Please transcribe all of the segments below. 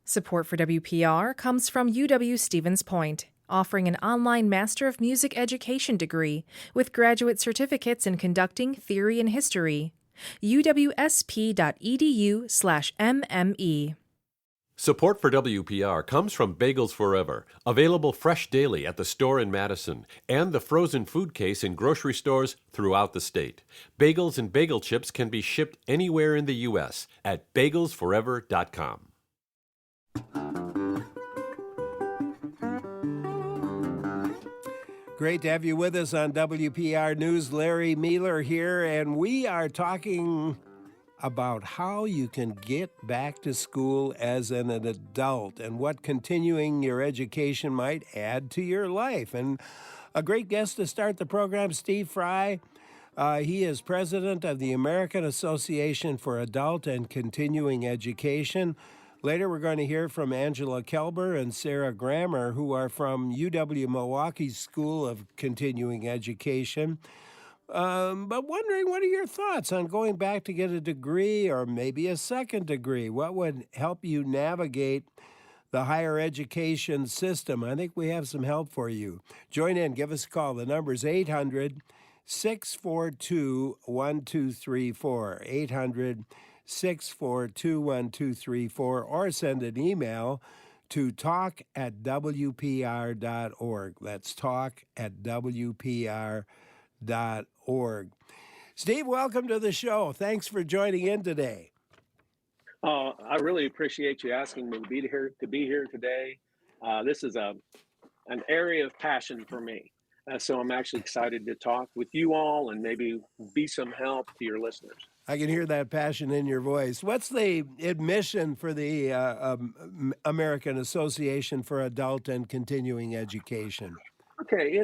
Support for WPR comes from UW-Stevens Point, offering an online Master of Music Education degree with graduate certificates in conducting, theory, and history. uwsp.edu/mme. Support for WPR comes from Bagels Forever, available fresh daily at the store in Madison, and the frozen food case in grocery stores throughout the state. Bagels and bagel chips can be shipped anywhere in the U.S. at bagelsforever.com. Great to have you with us on WPR News. Larry Mealer here, and we are talking about how you can get back to school as an adult and what continuing your education might add to your life. And a great guest to start the program, Steve Frye. He is president of the American Association for Adult and Continuing Education. Later, we're going to hear from Angela Kelber and Sarah Grammer, who are from UW-Milwaukee's School of Continuing Education. But wondering, what are your thoughts on going back to get a degree or maybe a second degree? What would help you navigate the higher education system? I think we have some help for you. Join in. Give us a call. The number is 800-642-1234. 800-642-1234, or send an email to talk@wpr.org. That's talk@wpr.org. Steve, welcome to the show. Thanks for joining in today. I really appreciate you asking me to be here today. This is an area of passion for me. So I'm actually excited to talk with you all and maybe be some help to your listeners. I can hear that passion in your voice. What's the admission for the American Association for Adult and Continuing Education? Okay,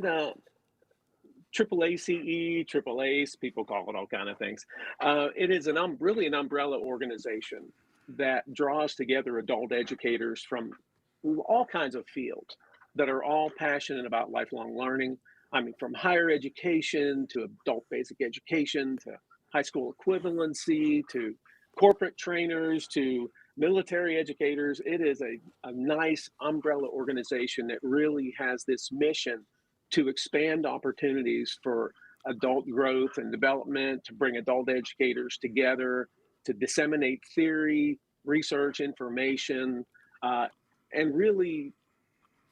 triple ACE, triple ACE, people call it all kind of things. It is really an umbrella organization that draws together adult educators from all kinds of fields that are all passionate about lifelong learning. I mean, from higher education to adult basic education to high school equivalency to corporate trainers to military educators. It is a nice umbrella organization that really has this mission to expand opportunities for adult growth and development, to bring adult educators together, to disseminate theory, research, information, and really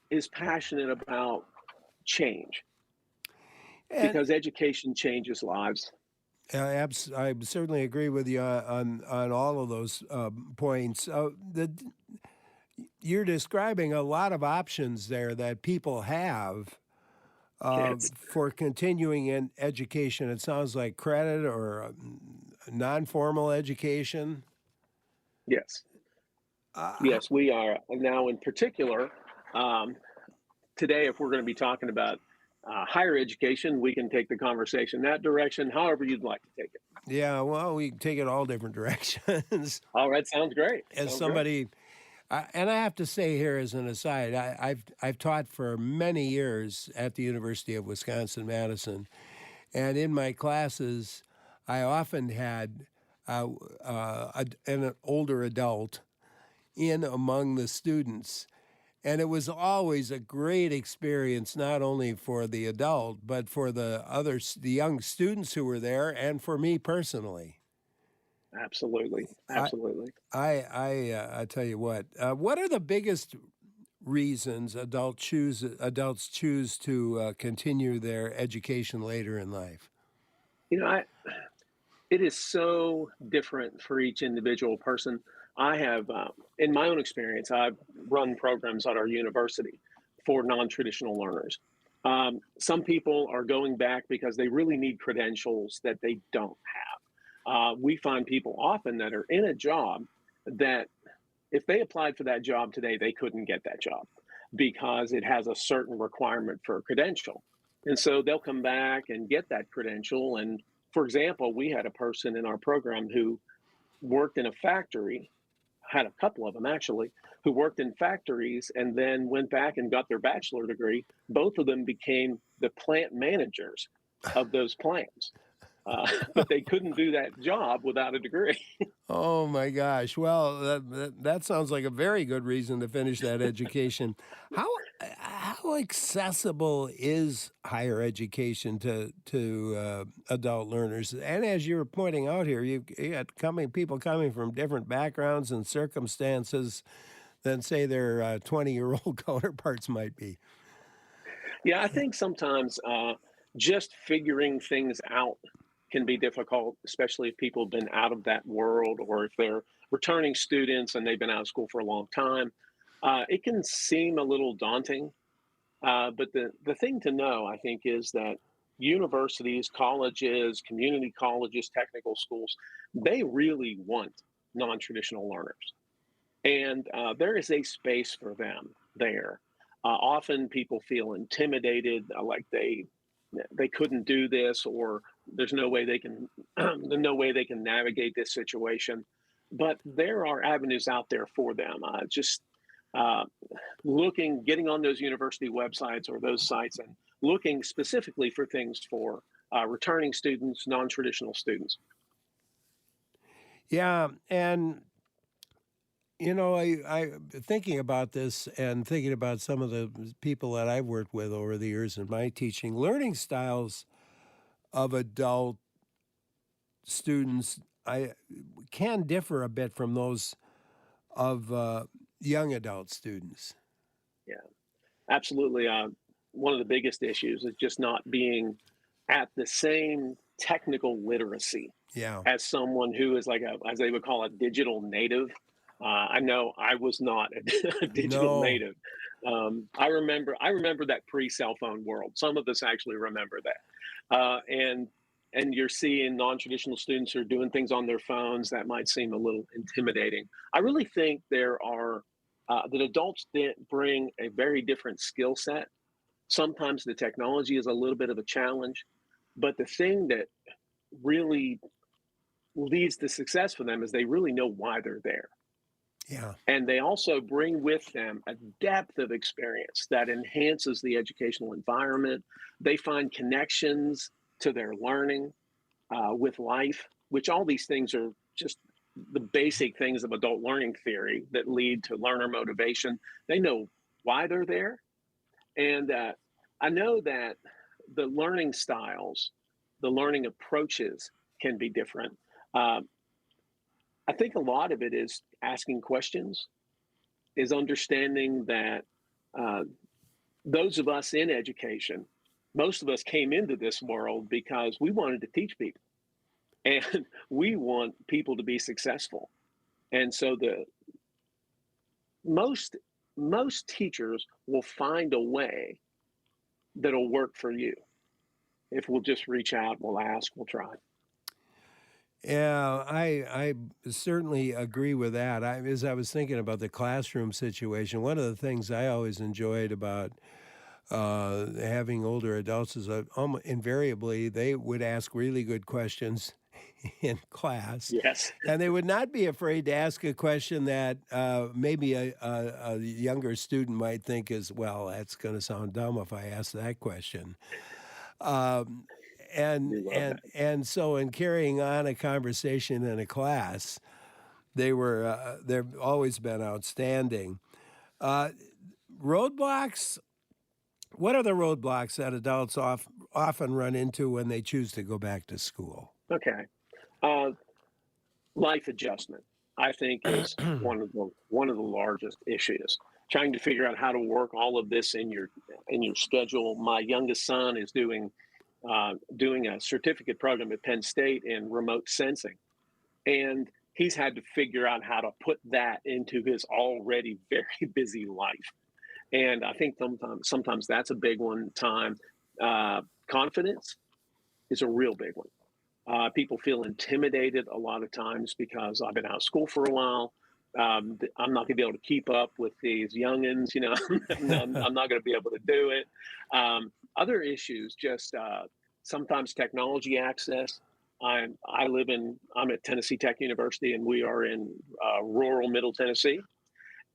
is passionate about change, because education changes lives. I certainly agree with you on all of those points. You're describing a lot of options there that people have for continuing in education. It sounds like credit or non-formal education. Yes. Yes, we are now in particular. Today, if we're going to be talking about higher education, we can take the conversation that direction, however you'd like to take it. Yeah, well, we can take it all different directions. All right, sounds great. As somebody, and I have to say here as an aside, I've taught for many years at the University of Wisconsin-Madison, and in my classes, I often had an older adult in among the students. And it was always a great experience, not only for the adult, but for the young students who were there, and for me personally. Absolutely. I tell you what are the biggest reasons adults choose to continue their education later in life? It is so different for each individual person. I have, in my own experience, I've run programs at our university for non-traditional learners. Some people are going back because they really need credentials that they don't have. We find people often that are in a job that if they applied for that job today, they couldn't get that job because it has a certain requirement for a credential. And so they'll come back and get that credential. And for example, we had a person in our program who worked in a factory, had a couple of them actually, who worked in factories and then went back and got their bachelor degree. Both of them became the plant managers of those plants. but they couldn't do that job without a degree. Oh my gosh. Well, that sounds like a very good reason to finish that education. How accessible is higher education to adult learners? And as you were pointing out here, you got people coming from different backgrounds and circumstances than say their 20-year-old counterparts might be. Yeah, I think sometimes just figuring things out can be difficult, especially if people have been out of that world or if they're returning students and they've been out of school for a long time. It can seem a little daunting, but the thing to know, I think, is that universities, colleges, community colleges, technical schools, they really want non-traditional learners. And there is a space for them there. Often people feel intimidated, like they couldn't do this, or there's no way they can there's no way they can navigate this situation. But there are avenues out there for them. Just uh, getting on those university websites or those sites and looking specifically for things for returning students, non-traditional students. Yeah, and I thinking about this and thinking about some of the people that I've worked with over the years in my teaching, learning styles of adult students I can differ a bit from those of young adult students. Yeah, absolutely. One of the biggest issues is just not being at the same technical literacy Yeah. as someone who is like as they would call a digital native. I know I was not a digital No. native. I remember that pre-cell phone world. Some of us actually remember that, and you're seeing non-traditional students who are doing things on their phones that might seem a little intimidating. I really think there are that adults bring a very different skill set. Sometimes the technology is a little bit of a challenge, but the thing that really leads to success for them is they really know why they're there. Yeah. And they also bring with them a depth of experience that enhances the educational environment. They find connections to their learning with life, which all these things are just the basic things of adult learning theory that lead to learner motivation. They know why they're there. And I know that the learning styles, the learning approaches can be different. Uh, I think a lot of it is asking questions, is understanding that uh, those of us in education, most of us came into this world because we wanted to teach people and we want people to be successful. And so the most most teachers will find a way that'll work for you if we'll just reach out, we'll ask, we'll try. Yeah, I certainly agree with that. As I was thinking about the classroom situation, one of the things I always enjoyed about having older adults is that invariably they would ask really good questions in class, Yes. and they would not be afraid to ask a question that maybe a younger student might think is, well, that's going to sound dumb if I ask that question. Um, and We love and that. and so in carrying on a conversation in a class, they've always been outstanding. Uh, Roadblocks. What are the roadblocks that adults often run into when they choose to go back to school? Okay. Uh, Life adjustment, I think, is one of the largest issues. Trying to figure out how to work all of this in your schedule. My youngest son is doing a certificate program at Penn State in remote sensing, and he's had to figure out how to put that into his already very busy life. And I think sometimes that's a big one. Confidence is a real big one. People feel intimidated a lot of times because I've been out of school for a while. I'm not going to be able to keep up with these youngins. I'm not going to be able to do it. Other issues, just sometimes technology access. I'm at Tennessee Tech University, and we are in rural Middle Tennessee,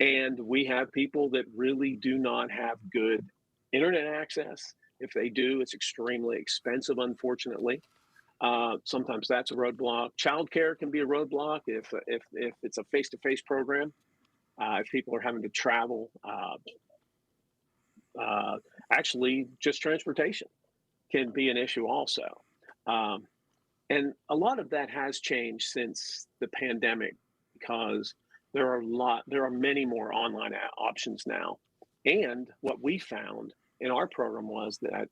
and we have people that really do not have good internet access. If they do, it's extremely expensive, unfortunately. Sometimes that's a roadblock. Childcare can be a roadblock if it's a face-to-face program. If people are having to travel, actually, just transportation can be an issue also. Um, and a lot of that has changed since the pandemic because there are many more online options now. And what we found in our program was that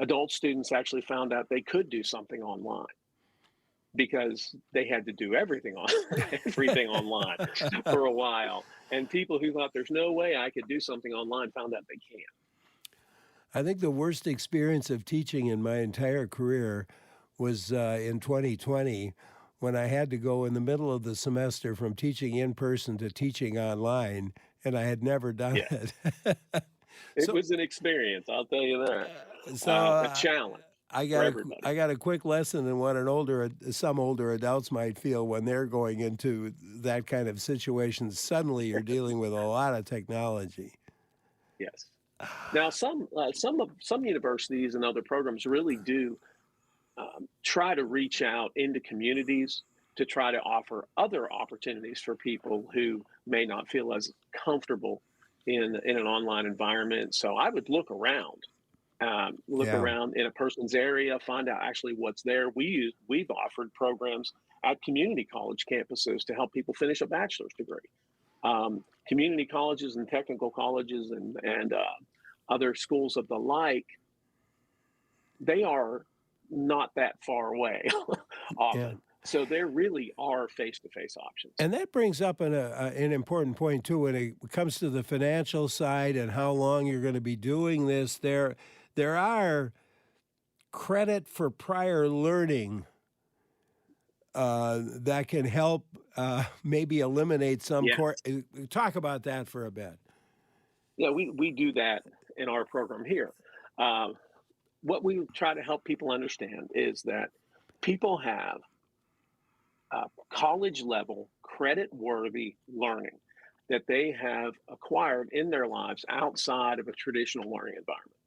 adult students actually found out they could do something online because they had to do everything on everything online for a while. And people who thought there's no way I could do something online found out they can. I think the worst experience of teaching in my entire career was in 2020 when I had to go in the middle of the semester from teaching in person to teaching online, and I had never done Yeah, it. it So, was an experience. I'll tell you that. so A challenge I for got everybody. I got a quick lesson in what some older adults might feel when they're going into that kind of situation. Suddenly, you're dealing with a lot of technology. Yes. Now, some universities and other programs really do try to reach out into communities to try to offer other opportunities for people who may not feel as comfortable in an online environment. So I would look Yeah. around in a person's area, find out actually what's there. We've offered programs at community college campuses to help people finish a bachelor's degree. Community colleges and technical colleges and other schools of the like, they are not that far away Yeah. often. So there really are face-to-face options. And that brings up an important point, too, when it comes to the financial side and how long you're going to be doing this. There are credit for prior learning that can help maybe eliminate some Yes. talk about that for a bit. Yeah, we do that in our program here. Uh, what we try to help people understand is that people have college level credit worthy learning that they have acquired in their lives outside of a traditional learning environment.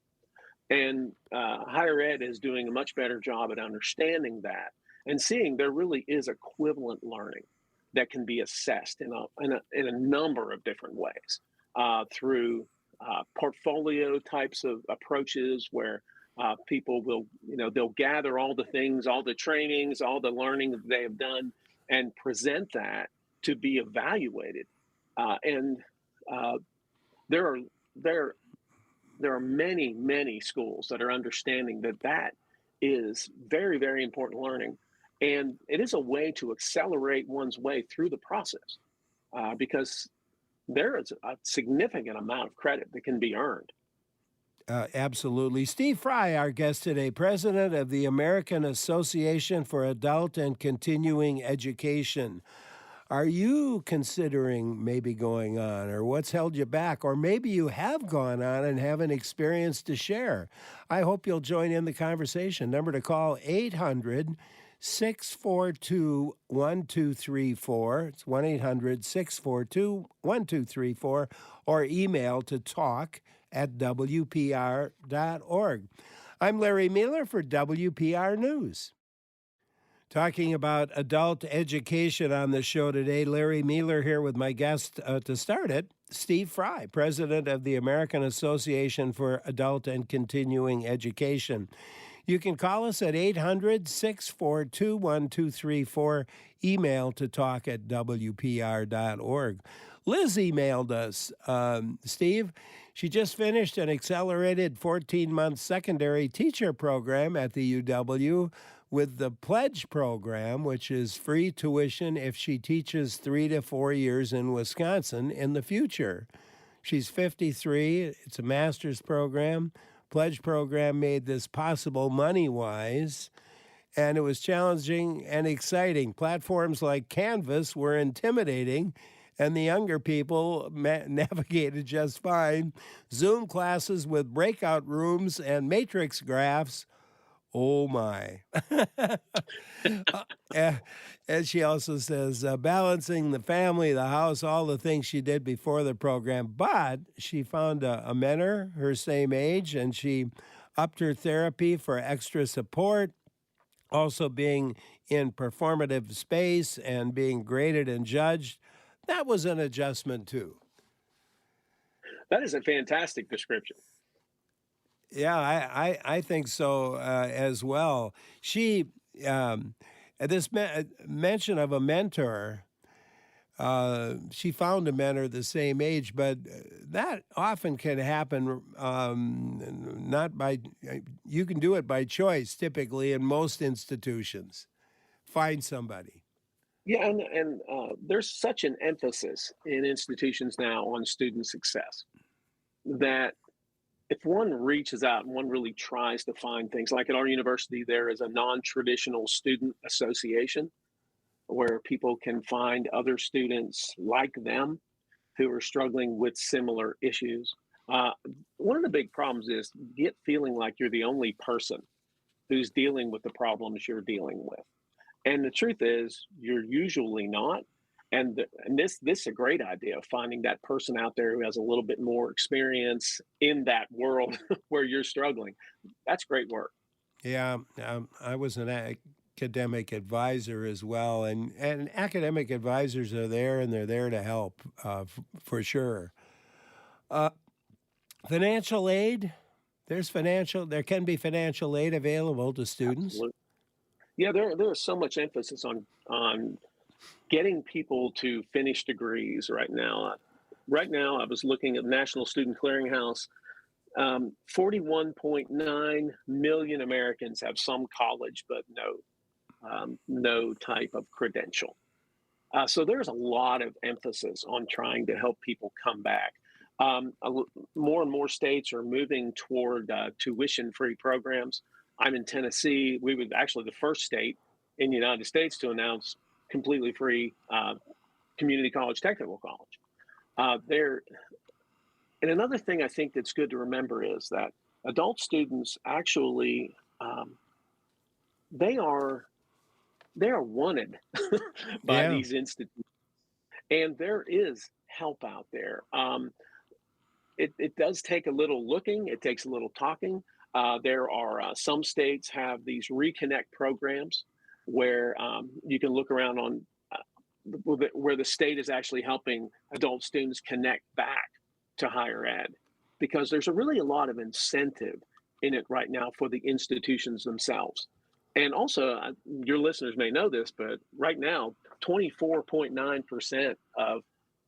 And higher ed is doing a much better job at understanding that and seeing there really is equivalent learning that can be assessed in a number of different ways through portfolio types of approaches where people will, they'll gather all the things, all the trainings, all the learning that they have done and present that to be evaluated. And there are there there are many, many schools that are understanding that that is very, very important learning. And it is a way to accelerate one's way through the process because there is a significant amount of credit that can be earned. Absolutely. Steve Frye, our guest today, president of the American Association for Adult and Continuing Education. Are you considering maybe going on, or what's held you back? Or maybe you have gone on and have an experience to share. I hope you'll join in the conversation. Number to call 800-642-1234. It's 1-800-642-1234, or email to talk@wpr.org. I'm Larry Mueller for WPR News. Talking about adult education on the show today, Larry Mueller here with my guest to start it, Steve Frye, president of the American Association for Adult and Continuing Education. You can call us at 800-642-1234, email to talk@wpr.org. Liz emailed us, Steve. She just finished an accelerated 14-month secondary teacher program at the UW with the Pledge program, which is free tuition if she teaches 3 to 4 years in Wisconsin in the future. She's 53. It's a master's program. Pledge program made this possible money-wise, and it was challenging and exciting. Platforms like Canvas were intimidating, and the younger people navigated just fine. Zoom classes with breakout rooms and matrix graphs. Oh, my. And she also says, balancing the family, the house, all the things she did before the program. But she found a mentor her same age, and she upped her therapy for extra support. also being in performative space and being graded and judged, that was an adjustment too. That is a fantastic description. Yeah, I think so as well. She, um, this mention of a mentor, she found a mentor the same age, but that often can happen not by, you can do it by choice typically in most institutions. Find somebody. Yeah, and there's such an emphasis in institutions now on student success that if one reaches out and one really tries to find things, like at our university, there is a non-traditional student association where people can find other students like them who are struggling with similar issues. Uh, One of the big problems is get feeling like you're the only person who's dealing with the problems you're dealing with. And the truth is, you're usually not. And this is a great idea of finding that person out there who has a little bit more experience in that world where you're struggling. That's great work. Yeah, I was an academic advisor as well, and academic advisors are there and they're there to help for sure. Uh, Financial aid, there can be financial aid available to students. Absolutely. Yeah, there is so much emphasis on getting people to finish degrees right now. Right now, I was looking at National Student Clearinghouse. 41.9 million Americans have some college, but no type of credential. So there's a lot of emphasis on trying to help people come back. More and more states are moving toward tuition-free programs. I'm in Tennessee. We were actually the first state in the United States to announce completely free community college, technical college. And another thing I think that's good to remember is that adult students actually they are wanted by Yeah. these institutions, and there is help out there. It does take a little looking. It takes a little talking. There are some states have these reconnect programs where you can look around on where the state is actually helping adult students connect back to higher ed, because there's really a lot of incentive in it right now for the institutions themselves. And also, your listeners may know this, but right now, 24.9% of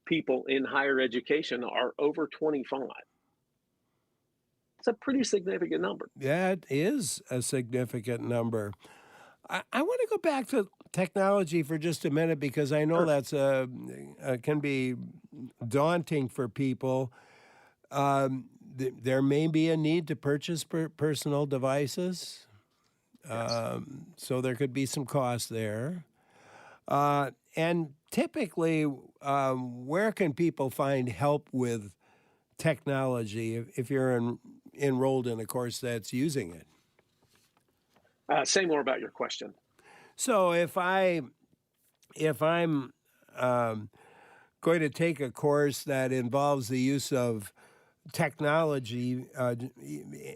people in higher education are over 25. It's a pretty significant number. That is a significant number. I want to go back to technology for just a minute because I know Sure. that's can be daunting for people. There may be a need to purchase personal devices, Yes. so there could be some cost there. And typically, where can people find help with technology if you're enrolled in a course that's using it? Say more about your question. So if I'm going to take a course that involves the use of technology,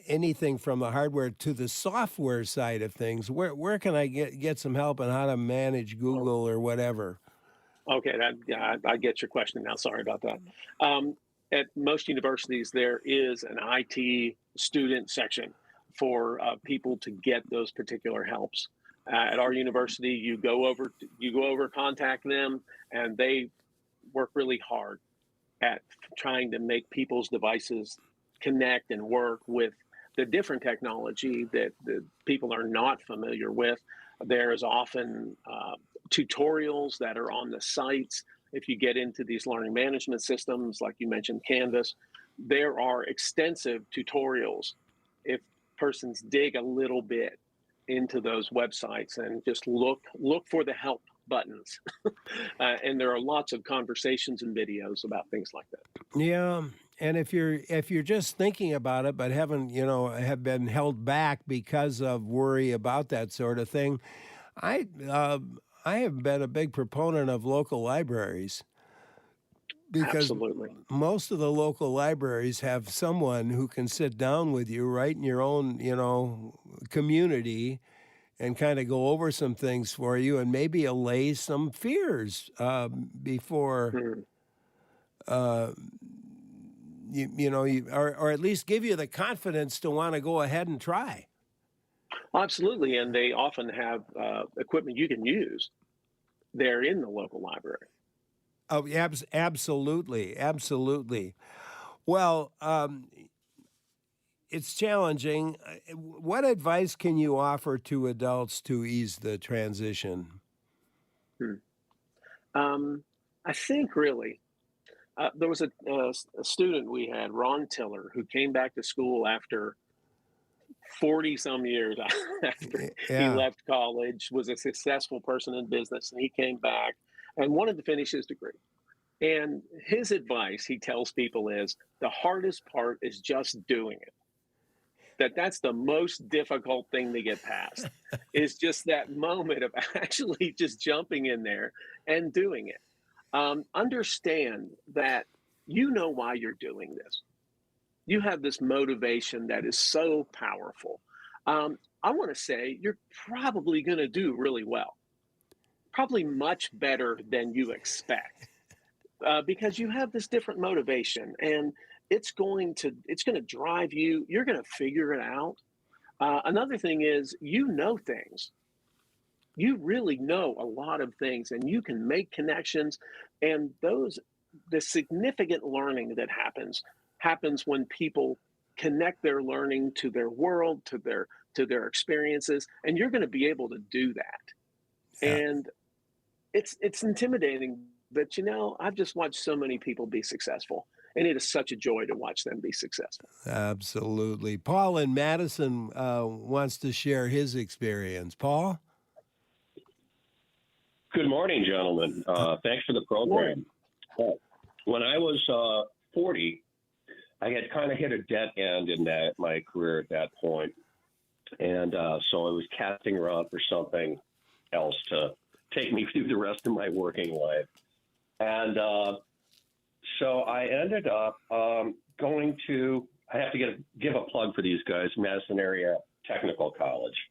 anything from the hardware to the software side of things, where can I get some help on how to manage Google or whatever? Okay, I get your question now. Sorry about that. At most universities, there is an IT student section for people to get those particular helps. At our university, you go over, contact them, and they work really hard at trying to make people's devices connect and work with the different technology that the people are not familiar with. There is often tutorials that are on the sites. If you get into these learning management systems, like you mentioned, Canvas, there are extensive tutorials if persons dig a little bit into those websites and just look for the help buttons. And there are lots of conversations and videos about things like that. Yeah, and if you're just thinking about it but haven't have been held back because of worry about that sort of thing, I have been a big proponent of local libraries because Absolutely. most of the local libraries have someone who can sit down with you right in your own community and kind of go over some things for you and maybe allay some fears before or at least give you the confidence to want to go ahead and try. Absolutely, and they often have equipment you can use there in the local library. Oh, absolutely, absolutely. Well, it's challenging. What advice can you offer to adults to ease the transition? I think really there was a student we had, Ron Tiller, who came back to school after 40 some years after he left college, was a successful person in business, and he came back and wanted to finish his degree. And his advice, he tells people, is the hardest part is just doing it. That's the most difficult thing to get past is just that moment of actually just jumping in there and doing it. Understand that you know why you're doing this. You have this motivation that is so powerful. I want to say you're probably going to do really well, probably much better than you expect, because you have this different motivation, and it's going to drive you. You're going to figure it out. Another thing is, you know things. You really know a lot of things, and you can make connections. And the significant learning that happens when people connect their learning to their world, to their experiences, and you're going to be able to do that. Yeah. And it's intimidating, but I've just watched so many people be successful, and it is such a joy to watch them be successful. Absolutely. Paul in Madison wants to share his experience. Paul? Good morning, gentlemen. Thanks for the program. When I was 40, I had kind of hit a dead end in my career at that point. And so I was casting around for something else to take me through the rest of my working life. And so I ended up going to, I have to give a plug for these guys, Madison Area Technical College.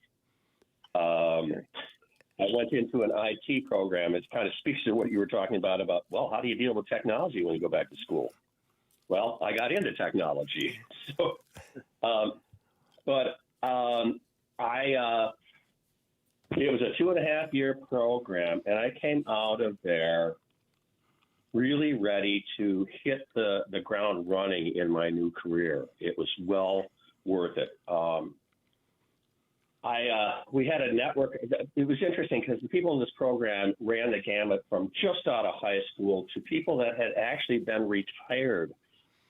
I went into an IT program. It kind of speaks to what you were talking about, well, how do you deal with technology when you go back to school? Well, I got into technology. So, it was a 2.5-year program, and I came out of there really ready to hit the ground running in my new career. It was well worth it. We had a network. It was interesting because the people in this program ran the gamut from just out of high school to people that had actually been retired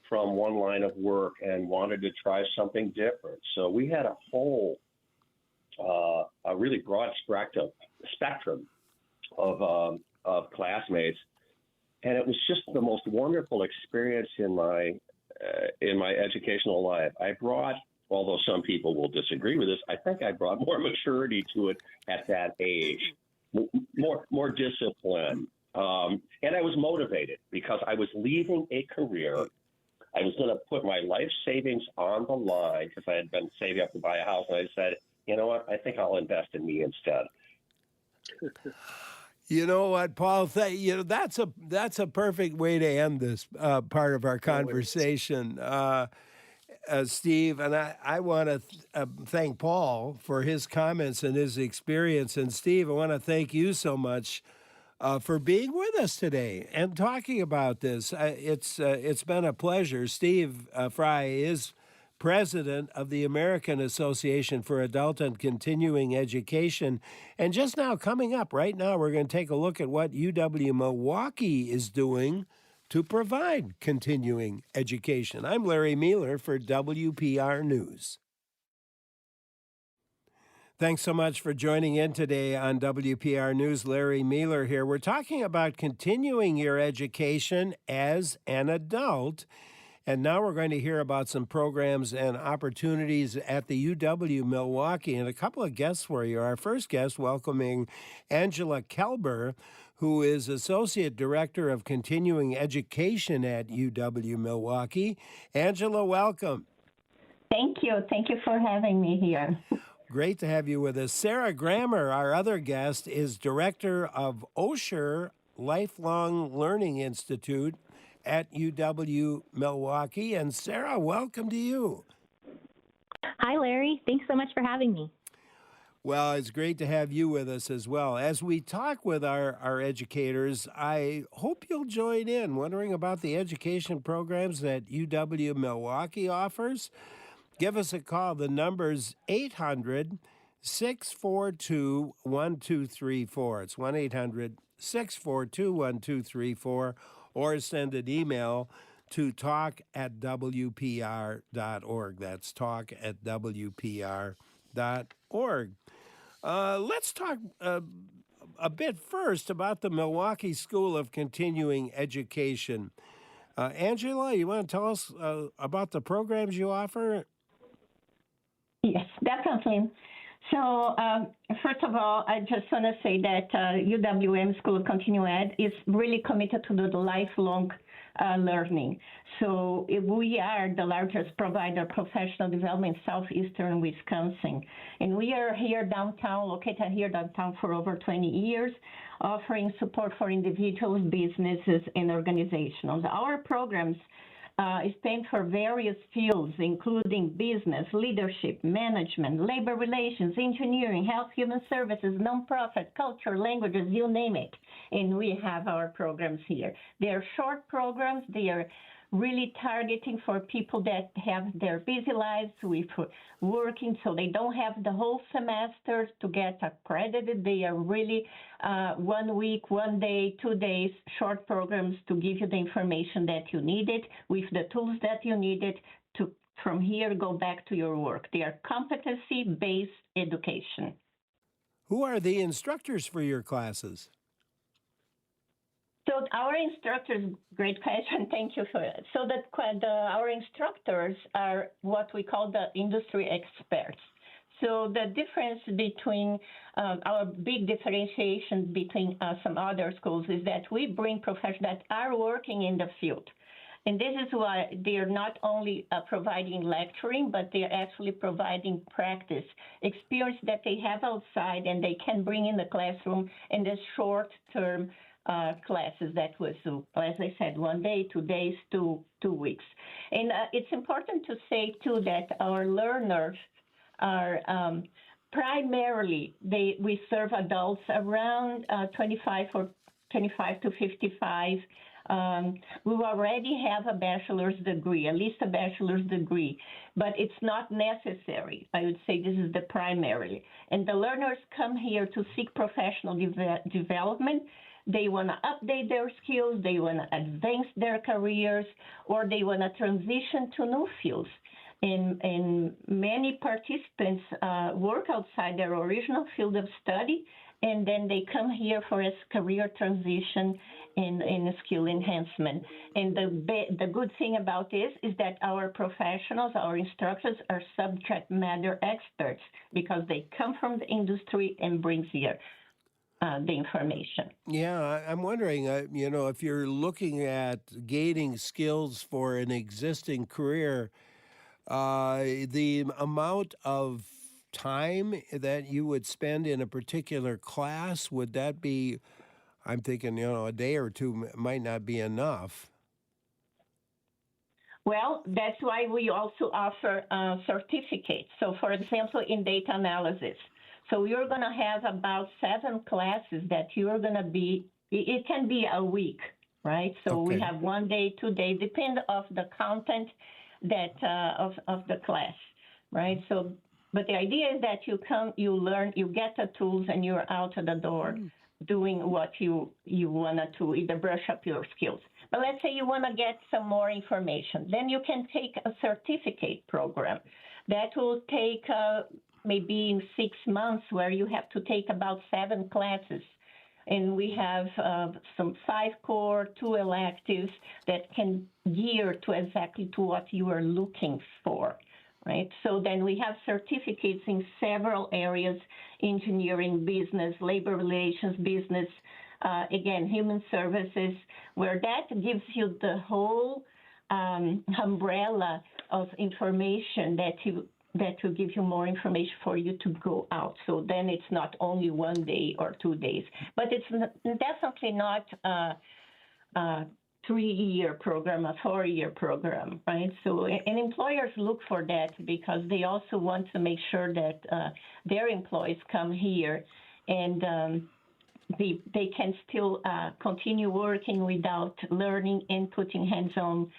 from one line of work and wanted to try something different. So we had a whole, a really broad spectrum of classmates, and it was just the most wonderful experience in my educational life. I brought, although some people will disagree with this, I think I brought more maturity to it at that age, more discipline. And I was motivated because I was leaving a career. I was going to put my life savings on the line because I had been saving up to buy a house. And I said, you know what, I think I'll invest in me instead. You know what, Paul? That's a perfect way to end this part of our conversation. Steve, and I want to thank Paul for his comments and his experience. And Steve, I want to thank you so much for being with us today and talking about this. It's been a pleasure. Steve Frye is president of the American Association for Adult and Continuing Education. And just now, coming up right now, we're going to take a look at what UW-Milwaukee is doing to provide continuing education. I'm Larry Mueller for WPR News. Thanks so much for joining in today on WPR News. Larry Mueller here. We're talking about continuing your education as an adult. And now we're going to hear about some programs and opportunities at the UW-Milwaukee and a couple of guests for you. Our first guest welcoming Angela Kelber, who is Associate Director of Continuing Education at UW-Milwaukee. Angela, welcome. Thank you. Thank you for having me here. Great to have you with us. Sarah Grammer, our other guest, is director of Osher Lifelong Learning Institute at UW Milwaukee. And Sarah, welcome to you. Hi, Larry. Thanks so much for having me. Well, it's great to have you with us as well. As we talk with our educators, I hope you'll join in, wondering about the education programs that UW Milwaukee offers. Give us a call. The number's 800-642-1234. It's 1-800-642-1234, or send an email to talk@wpr.org. That's talk@wpr.org. Let's talk a bit first about the Milwaukee School of Continuing Education. Angela, you want to tell us about the programs you offer? Yes, definitely. So, first of all, I just want to say that UWM School of Continuing Ed is really committed to the lifelong learning. So we are the largest provider of professional development in southeastern Wisconsin. And we are here downtown, located here downtown for over 20 years, offering support for individuals, businesses, and organizations. Our programs span for various fields, including business, leadership, management, labor relations, engineering, health, human services, nonprofit, culture, languages, you name it. And we have our programs here. They are short programs. They are really targeting for people that have their busy lives with working, so they don't have the whole semester to get accredited. They are really 1 week, 1 day, 2 days, short programs to give you the information that you needed with the tools that you needed to, from here, go back to your work. They are competency-based education. Who are the instructors for your classes? So our instructors, great question, thank you for it. So our instructors are what we call the industry experts. So the difference between our big differentiation between some other schools is that we bring professionals that are working in the field. And this is why they are not only providing lecturing, but they are actually providing practice, experience that they have outside and they can bring in the classroom in the short-term classes that was, as I said, 1 day, 2 days, 2 weeks. And it's important to say, too, that our learners are primarily, we serve adults around 25 to 55 who already have a bachelor's degree, at least a bachelor's degree, but it's not necessary. I would say this is the primary. And the learners come here to seek professional development. They want to update their skills, they want to advance their careers, or they want to transition to new fields. And many participants work outside their original field of study, and then they come here for a career transition in skill enhancement. And the good thing about this is that our professionals, our instructors, are subject matter experts because they come from the industry and bring here the information. Yeah, I'm wondering, if you're looking at gaining skills for an existing career, the amount of time that you would spend in a particular class, would that be, I'm thinking, a day or two might not be enough. Well, that's why we also offer certificates. So, for example, in data analysis, so you're going to have about 7 classes that you're going to be, it can be a week, right? So we have 1 day, 2 days, depend of the content that of the class, right? So, but the idea is that you come, you learn, you get the tools, and you're out of the door doing what you want to either brush up your skills. But let's say you want to get some more information. Then you can take a certificate program. That will take maybe in 6 months, where you have to take about 7 classes. And we have some 5 core, 2 electives that can gear to exactly to what you are looking for, right? So then we have certificates in several areas: engineering, business, labor relations, business, again, human services, where that gives you the whole umbrella of information that that will give you more information for you to go out. So then it's not only 1 day or 2 days, but it's definitely not a 3-year program, a 4-year program, right? So, and employers look for that because they also want to make sure that their employees come here and they can still continue working without learning and putting hands-on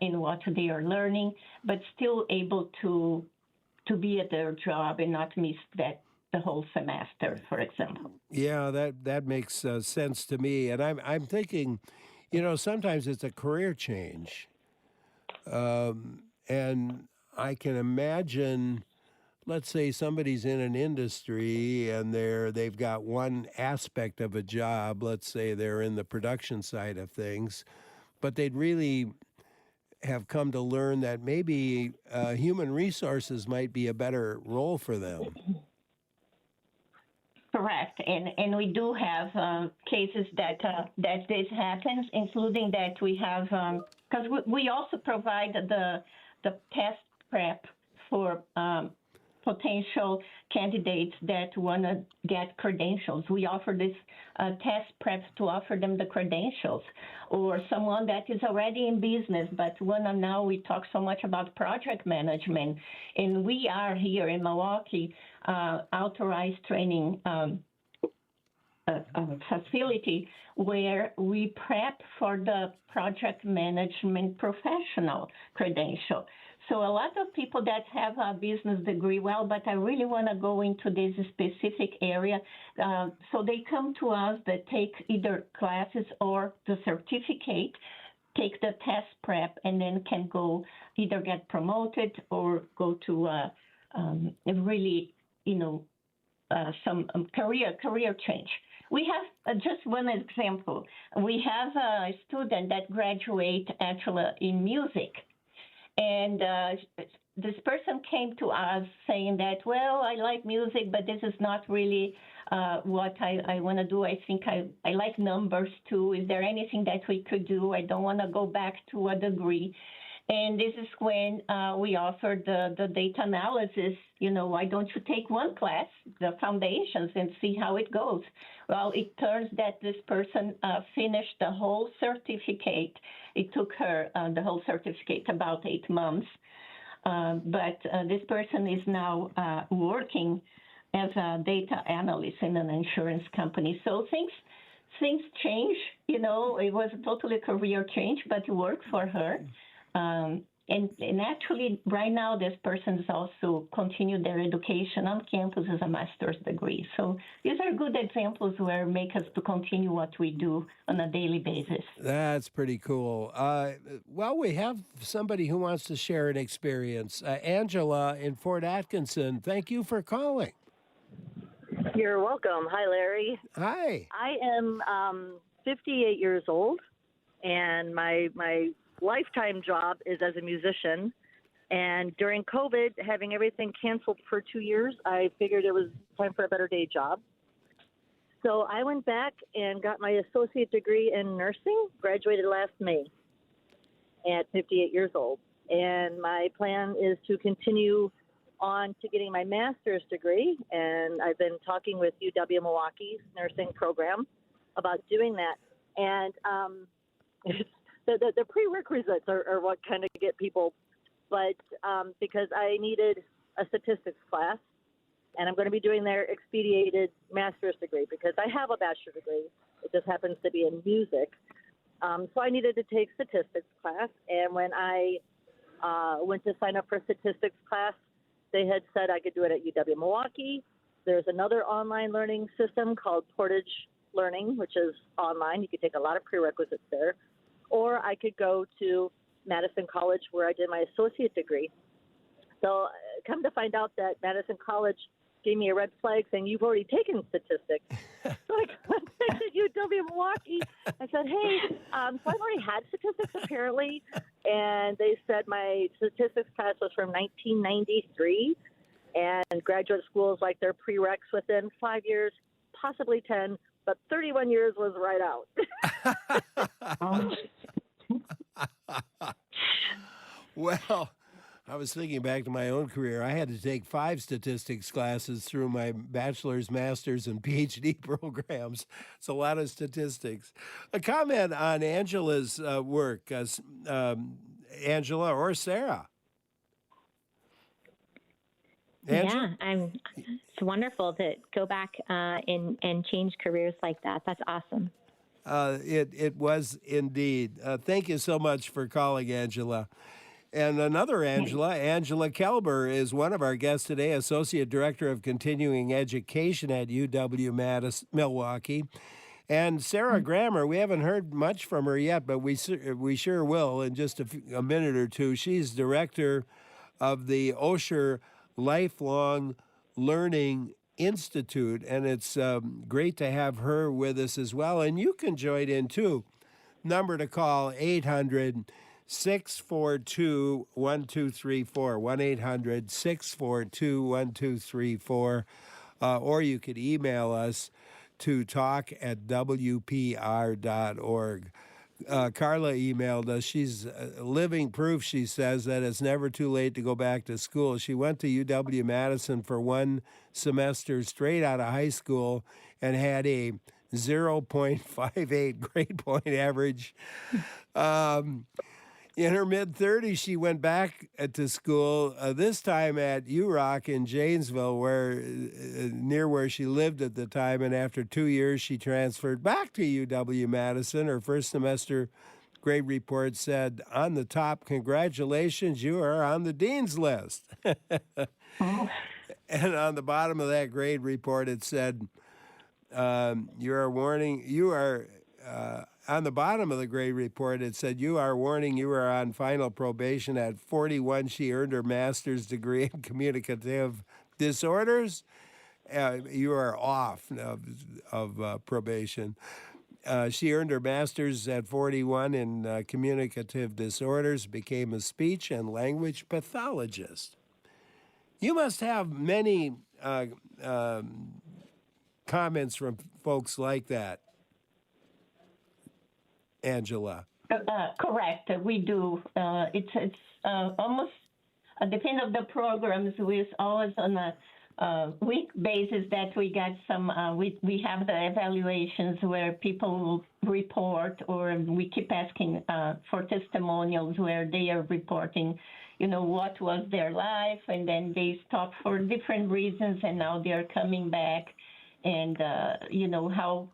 in what they are learning, but still able to be at their job and not miss the whole semester, for example. Yeah, that makes sense to me. And I'm thinking, sometimes it's a career change, and I can imagine. Let's say somebody's in an industry and they've got one aspect of a job. Let's say they're in the production side of things, but they'd really have come to learn that maybe human resources might be a better role for them. Correct, and we do have cases that this happens, including that we have because we also provide the test prep for potential candidates that want to get credentials. We offer this test prep to offer them the credentials, or someone that is already in business but now we talk so much about project management, and we are here in Milwaukee authorized training facility where we prep for the project management professional credential. So a lot of people that have a business degree, but I really want to go into this specific area. So they come to us that take either classes or the certificate, take the test prep, and then can go either get promoted or go to really, some career change. We have just one example. We have a student that graduate actually in music. And this person came to us saying that, I like music, but this is not really what I want to do. I think I like numbers too. Is there anything that we could do? I don't want to go back to a degree. And this is when we offered the data analysis. Why don't you take one class, the foundations, and see how it goes? Well, it turns that this person finished the whole certificate. It took her the whole certificate about 8 months. But this person is now working as a data analyst in an insurance company. So things change. It was a totally career change, but it worked for her. And actually, right now, this person is also continued their education on campus as a master's degree. So these are good examples where make us to continue what we do on a daily basis. That's pretty cool. We have somebody who wants to share an experience. Angela in Fort Atkinson, thank you for calling. You're welcome. Hi, Larry. Hi. I am 58 years old, and my lifetime job is as a musician. And during COVID, having everything canceled for 2 years, I figured it was time for a better day job. So I went back and got my associate degree in nursing, graduated last May at 58 years old. And my plan is to continue on to getting my master's degree. And I've been talking with UW Milwaukee's nursing program about doing that. And the prerequisites are what kind of get people, but because I needed a statistics class, and I'm going to be doing their expedited master's degree because I have a bachelor's degree. It just happens to be in music. So I needed to take statistics class, and when I went to sign up for statistics class, they had said I could do it at UW Milwaukee. There's another online learning system called Portage Learning, which is online. You could take a lot of prerequisites there. Or I could go to Madison College where I did my associate degree. So come to find out that Madison College gave me a red flag saying, you've already taken statistics. So I contacted UW Milwaukee. I said, hey, so I've already had statistics apparently. And they said my statistics class was from 1993. And graduate schools like their prereqs within 5 years, possibly 10, but 31 years was right out. Well, I was thinking back to my own career. I had to take 5 statistics classes through my bachelor's, master's, and PhD programs. It's a lot of statistics. A comment on Angela's work, Angela or Sarah? Angela? Yeah, it's wonderful to go back and change careers like that. That's awesome. It was indeed. Thank you so much for calling, Angela. And another Angela, Angela Kelber, is one of our guests today, Associate Director of Continuing Education at UW-Milwaukee. And Sarah Grammer, we haven't heard much from her yet, but we sure will in just a minute or two. She's Director of the Osher Lifelong Learning Institute, and it's great to have her with us as well. And you can join in too. Number to call, 800-642-1234, 1-800-642-1234, or you could email us to talk@wpr.org. Carla emailed us. She's living proof, she says, that it's never too late to go back to school. She went to UW-Madison for 1 semester straight out of high school and had a 0.58 grade point average. In her mid-30s, she went back to school, this time at URock in Janesville, near where she lived at the time. And after 2 years, she transferred back to UW-Madison. Her first semester grade report said, on the top, congratulations, you are on the dean's list. And on the bottom of that grade report, it said, on the bottom of the grade report, it said, you are warning you are on final probation. At 41, she earned her master's degree in communicative disorders. You are off of probation. She earned her master's at 41 in communicative disorders, became a speech and language pathologist. You must have many comments from folks like that, Angela. Correct. We do. It's almost depend of the programs. We're always on a week basis that we get some. We have the evaluations where people will report, or we keep asking for testimonials where they are reporting, what was their life, and then they stopped for different reasons, and now they are coming back, and how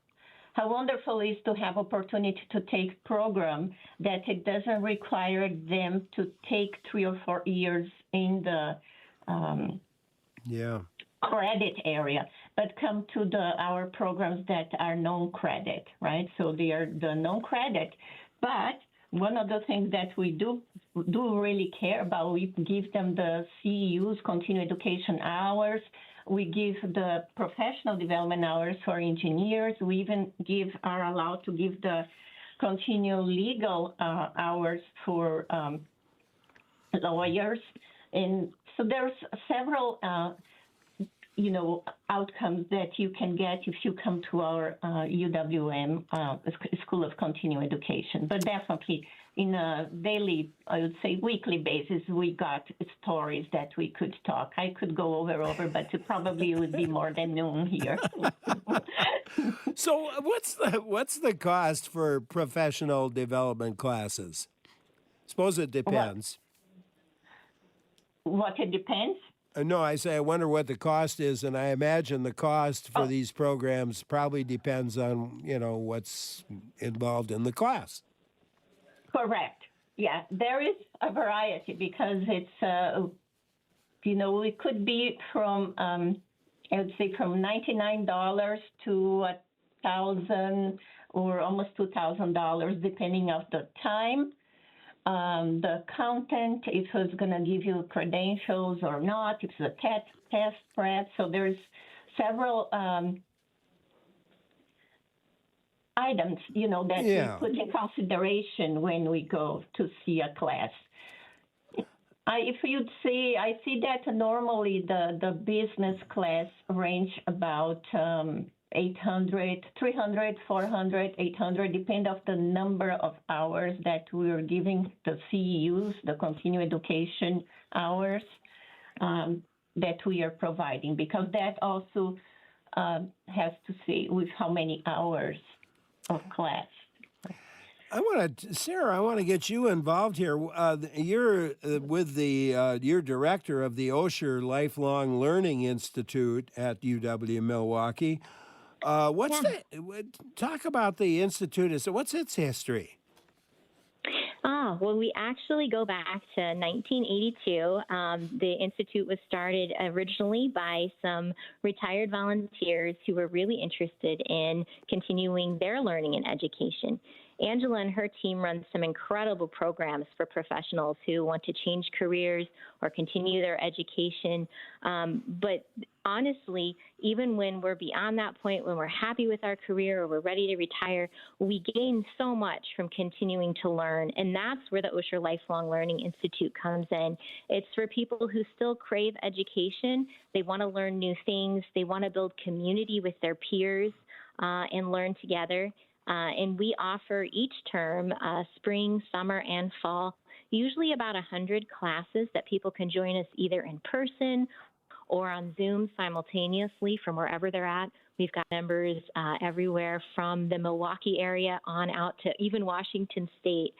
wonderful it is to have opportunity to take program that it doesn't require them to take 3 or 4 years in the credit area, but come to our programs that are non-credit, right? So they are the non-credit. But one of the things that we do really care about, we give them the CEUs, continuing education hours. We give the professional development hours for engineers. We even are allowed to give the continual legal hours for lawyers. And so there's several, outcomes that you can get if you come to our UWM School of Continuing Education. But definitely in a daily, I would say weekly basis, we got stories that we could talk. I could go over, but it probably would be more than noon here. So what's the cost for professional development classes? Suppose it depends. What it depends? No, I wonder what the cost is, and I imagine the cost for these programs probably depends on, what's involved in the class. Correct. Yeah, there is a variety because it's, it could be from, I would say from $99 to $1,000 or almost $2,000, depending on the time. The content, if it's going to give you credentials or not, if it's a test prep. So there's several items, that we put in consideration when we go to see a class. If you'd see, I see that normally the business class range about 800, 300, 400, 800, depend of the number of hours that we are giving the CEUs, the continuing education hours that we are providing, because that also has to say with how many hours of class. Sarah, I want to get you involved here. You're with you're director of the Osher Lifelong Learning Institute at UW Milwaukee. What's that? Talk about the institute. What's its history? Well, we actually go back to 1982. The Institute was started originally by some retired volunteers who were really interested in continuing their learning and education. Angela and her team run some incredible programs for professionals who want to change careers or continue their education. But honestly, even when we're beyond that point, when we're happy with our career or we're ready to retire, we gain so much from continuing to learn. And that's where the Osher Lifelong Learning Institute comes in. It's for people who still crave education. They want to learn new things. They want to build community with their peers and learn together. And we offer each term, spring, summer, and fall, usually about 100 classes that people can join us either in person or on Zoom simultaneously from wherever they're at. We've got members everywhere from the Milwaukee area on out to even Washington State.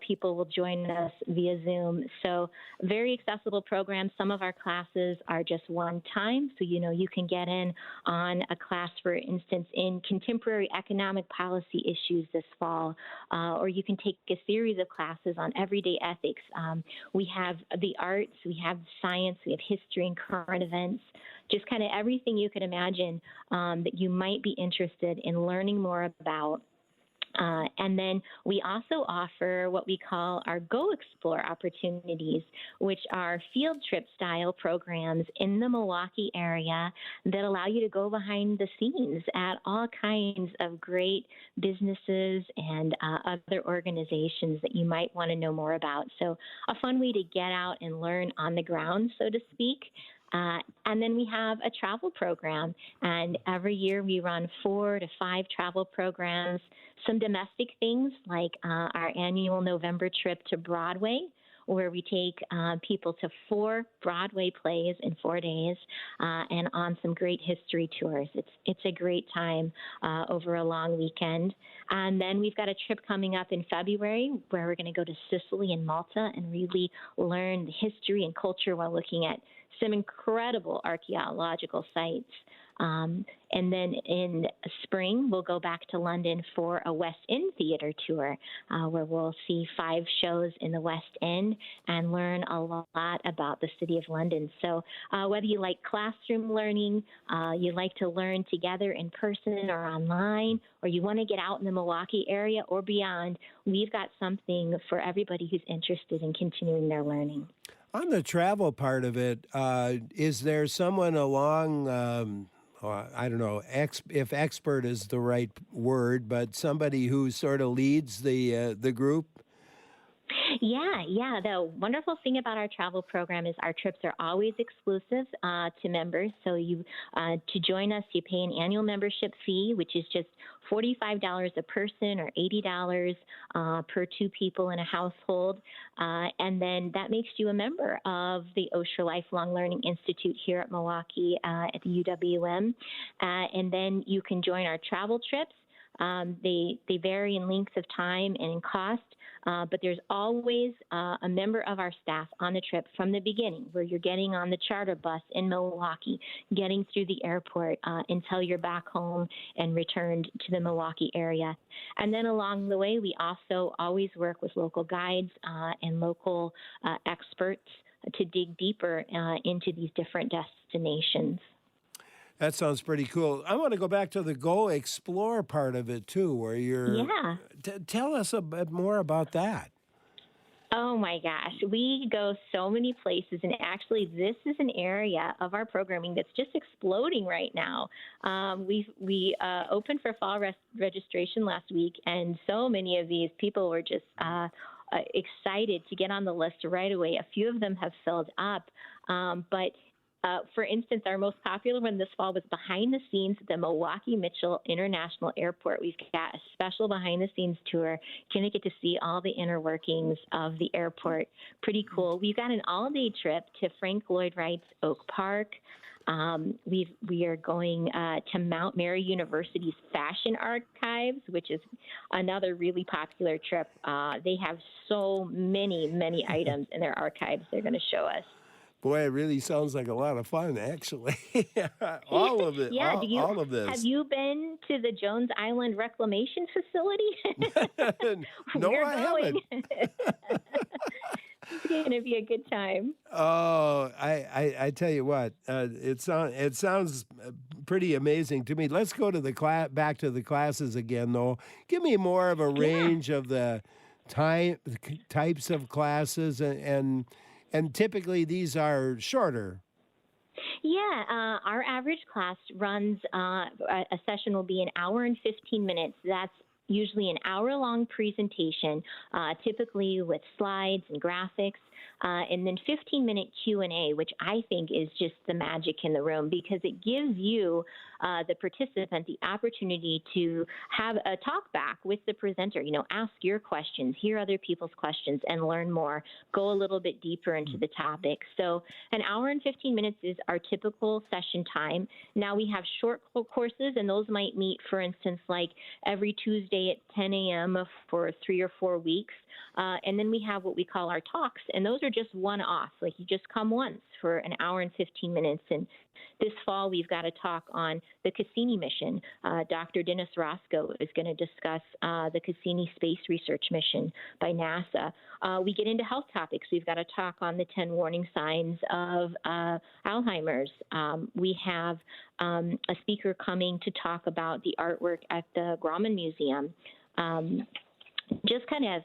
People will join us via Zoom. So very accessible program. Some of our classes are just one time. So, you can get in on a class, for instance, in contemporary economic policy issues this fall, or you can take a series of classes on everyday ethics. We have the arts, we have science, we have history and current events, just kind of everything you could imagine that you might be interested in learning more about. And then we also offer what we call our Go Explore opportunities, which are field trip style programs in the Milwaukee area that allow you to go behind the scenes at all kinds of great businesses and other organizations that you might want to know more about. So a fun way to get out and learn on the ground, so to speak. And then we have a travel program, and every year we run 4 to 5 travel programs, some domestic things like our annual November trip to Broadway, where we take people to 4 Broadway plays in 4 days and on some great history tours. It's a great time over a long weekend. And then we've got a trip coming up in February where we're going to go to Sicily and Malta and really learn the history and culture while looking at some incredible archaeological sites. And then in spring, we'll go back to London for a West End theater tour, where we'll see 5 shows in the West End and learn a lot about the city of London. So whether you like classroom learning, you like to learn together in person or online, or you want to get out in the Milwaukee area or beyond, we've got something for everybody who's interested in continuing their learning. On the travel part of it, is there someone along, I don't know if expert is the right word, but somebody who sort of leads the group? Yeah. The wonderful thing about our travel program is our trips are always exclusive to members. So to join us, you pay an annual membership fee, which is just $45 a person or $80 per 2 people in a household. And then that makes you a member of the Osher Lifelong Learning Institute here at Milwaukee at the UWM. And then you can join our travel trips. They vary in length of time and in cost, but there's always a member of our staff on the trip from the beginning, where you're getting on the charter bus in Milwaukee, getting through the airport until you're back home and returned to the Milwaukee area. And then along the way, we also always work with local guides and local experts to dig deeper into these different destinations. That sounds pretty cool. I want to go back to the Go Explore part of it, too, where you're... Yeah. Tell us a bit more about that. Oh, my gosh. We go so many places, and actually this is an area of our programming that's just exploding right now. We opened for fall registration last week, and so many of these people were just excited to get on the list right away. A few of them have filled up, but For instance, our most popular one this fall was behind the scenes at the Milwaukee Mitchell International Airport. We've got a special behind the scenes tour. You're going to get to see all the inner workings of the airport. Pretty cool. We've got an all-day trip to Frank Lloyd Wright's Oak Park. We are going to Mount Mary University's Fashion Archives, which is another really popular trip. They have so many items in their archives they're going to show us. Boy, it really sounds like a lot of fun, actually. All of it. Yeah, all of this. Have you been to the Jones Island Reclamation Facility? No, I haven't. It's going to be a good time. Oh, I tell you what, it sounds pretty amazing to me. Let's go to the back to the classes again, though. Give me more of a range of the types of classes, and typically these are shorter. Yeah, our average class runs, a session will be an hour and 15 minutes. That's usually an hour-long presentation, typically with slides and graphics, and then 15-minute Q&A, which I think is just the magic in the room because it gives you, the participant, the opportunity to have a talk back with the presenter, ask your questions, hear other people's questions, and learn more, go a little bit deeper into the topic. So an hour and 15 minutes is our typical session time. Now we have short courses, and those might meet, for instance, like every Tuesday at 10 a.m. for 3 or 4 weeks. And then we have what we call our talks, and those are just one-off. Like you just come once for an hour and 15 minutes. And this fall, we've got a talk on the Cassini mission. Dr. Dennis Roscoe is going to discuss the Cassini Space Research Mission by NASA. We get into health topics. We've got a talk on the 10 warning signs of Alzheimer's. We have a speaker coming to talk about the artwork at the Grauman Museum. Just kind of,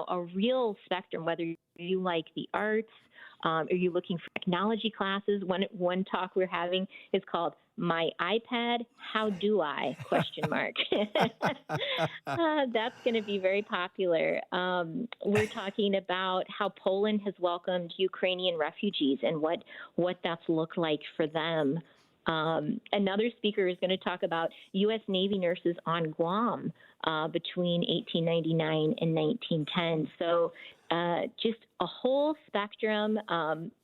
a real spectrum, whether you like the arts, are you looking for technology classes? One talk we're having is called "My iPad, How Do I?" ? That's going to be very popular. We're talking about how Poland has welcomed Ukrainian refugees and what that's looked like for them. Another speaker is going to talk about U.S. Navy nurses on Guam between 1899 and 1910. So just a whole spectrum.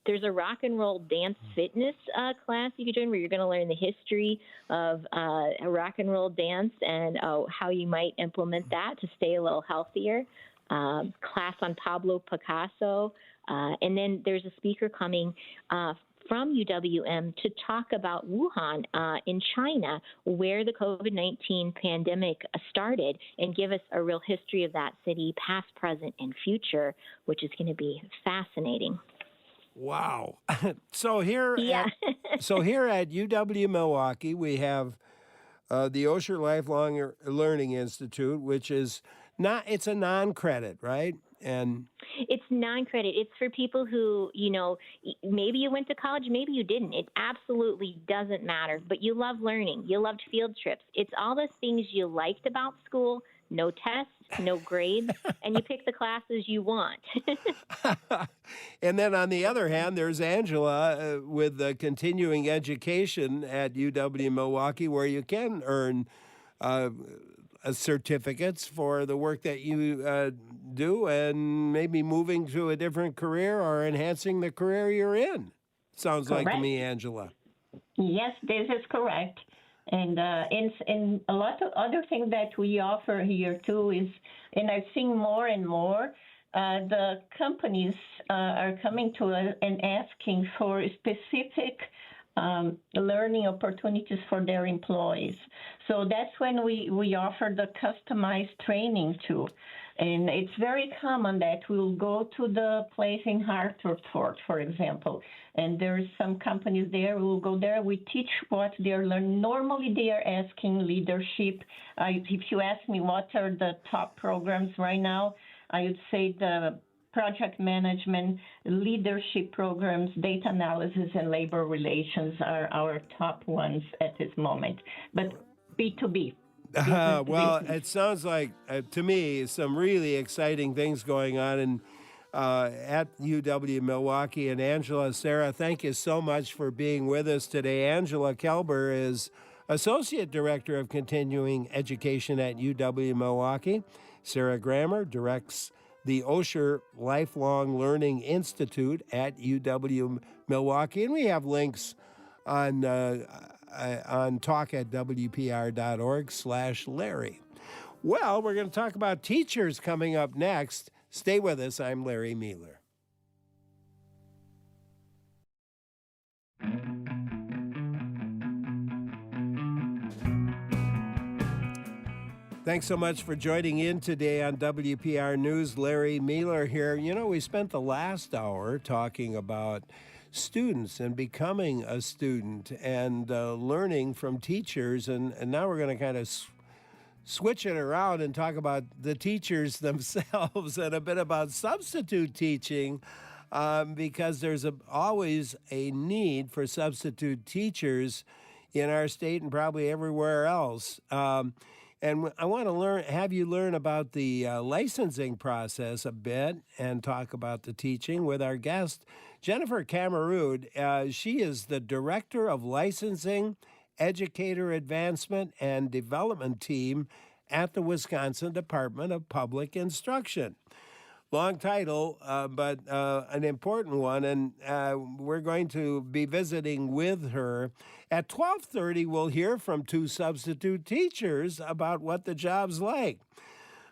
There's a rock and roll dance fitness class you can join where you're going to learn the history of a rock and roll dance and how you might implement that to stay a little healthier. Class on Pablo Picasso. And then there's a speaker coming from UWM to talk about Wuhan in China, where the COVID-19 pandemic started, and give us a real history of that city, past, present, and future, which is going to be fascinating. Wow. So here at UW Milwaukee, we have the Osher Lifelong Learning Institute, which is it's a non-credit, right? And it's non-credit. It's for people who, maybe you went to college, maybe you didn't. It absolutely doesn't matter. But you love learning. You loved field trips. It's all the things you liked about school. No tests, no grades, and you pick the classes you want. And then on the other hand, there's Angela with the continuing education at UW Milwaukee, where you can earn certificates for the work that you do, and maybe moving to a different career or enhancing the career you're in. Sounds Correct. like to me, Angela. Yes, this is correct. And in a lot of other things that we offer here too is, and I've seen more and more, the companies are coming to us and asking for specific learning opportunities for their employees. So that's when we offer the customized training too. And it's very common that we'll go to the place in Hartford, for example, and there's some companies there. We'll go there. We teach what they're learning. Normally, they are asking leadership. If you ask me what are the top programs right now, I would say the project management, leadership programs, data analysis, and labor relations are our top ones at this moment. But B2B. Well, it sounds like, to me, some really exciting things going on. And at UW Milwaukee. And Angela, Sarah, thank you so much for being with us today. Angela Kelber is Associate Director of Continuing Education at UW Milwaukee. Sarah Grammer directs the Osher Lifelong Learning Institute at UW Milwaukee. And we have links on talk at wpr.org/Larry. Well, we're going to talk about teachers coming up next. Stay with us. I'm Larry Mealer. Thanks so much for joining in today on WPR News. Larry Mealer here. You know, we spent the last hour talking about students and becoming a student and learning from teachers. And now we're going to kind of switch it around and talk about the teachers themselves and a bit about substitute teaching, because there's always a need for substitute teachers in our state and probably everywhere else. And I want to have you learn about the licensing process a bit and talk about the teaching with our guest, Jennifer Kammerud. She is the Director of Licensing, Educator Advancement, and Development Team at the Wisconsin Department of Public Instruction. Long title, but an important one, and we're going to be visiting with her. At 12:30, we'll hear from two substitute teachers about what the job's like.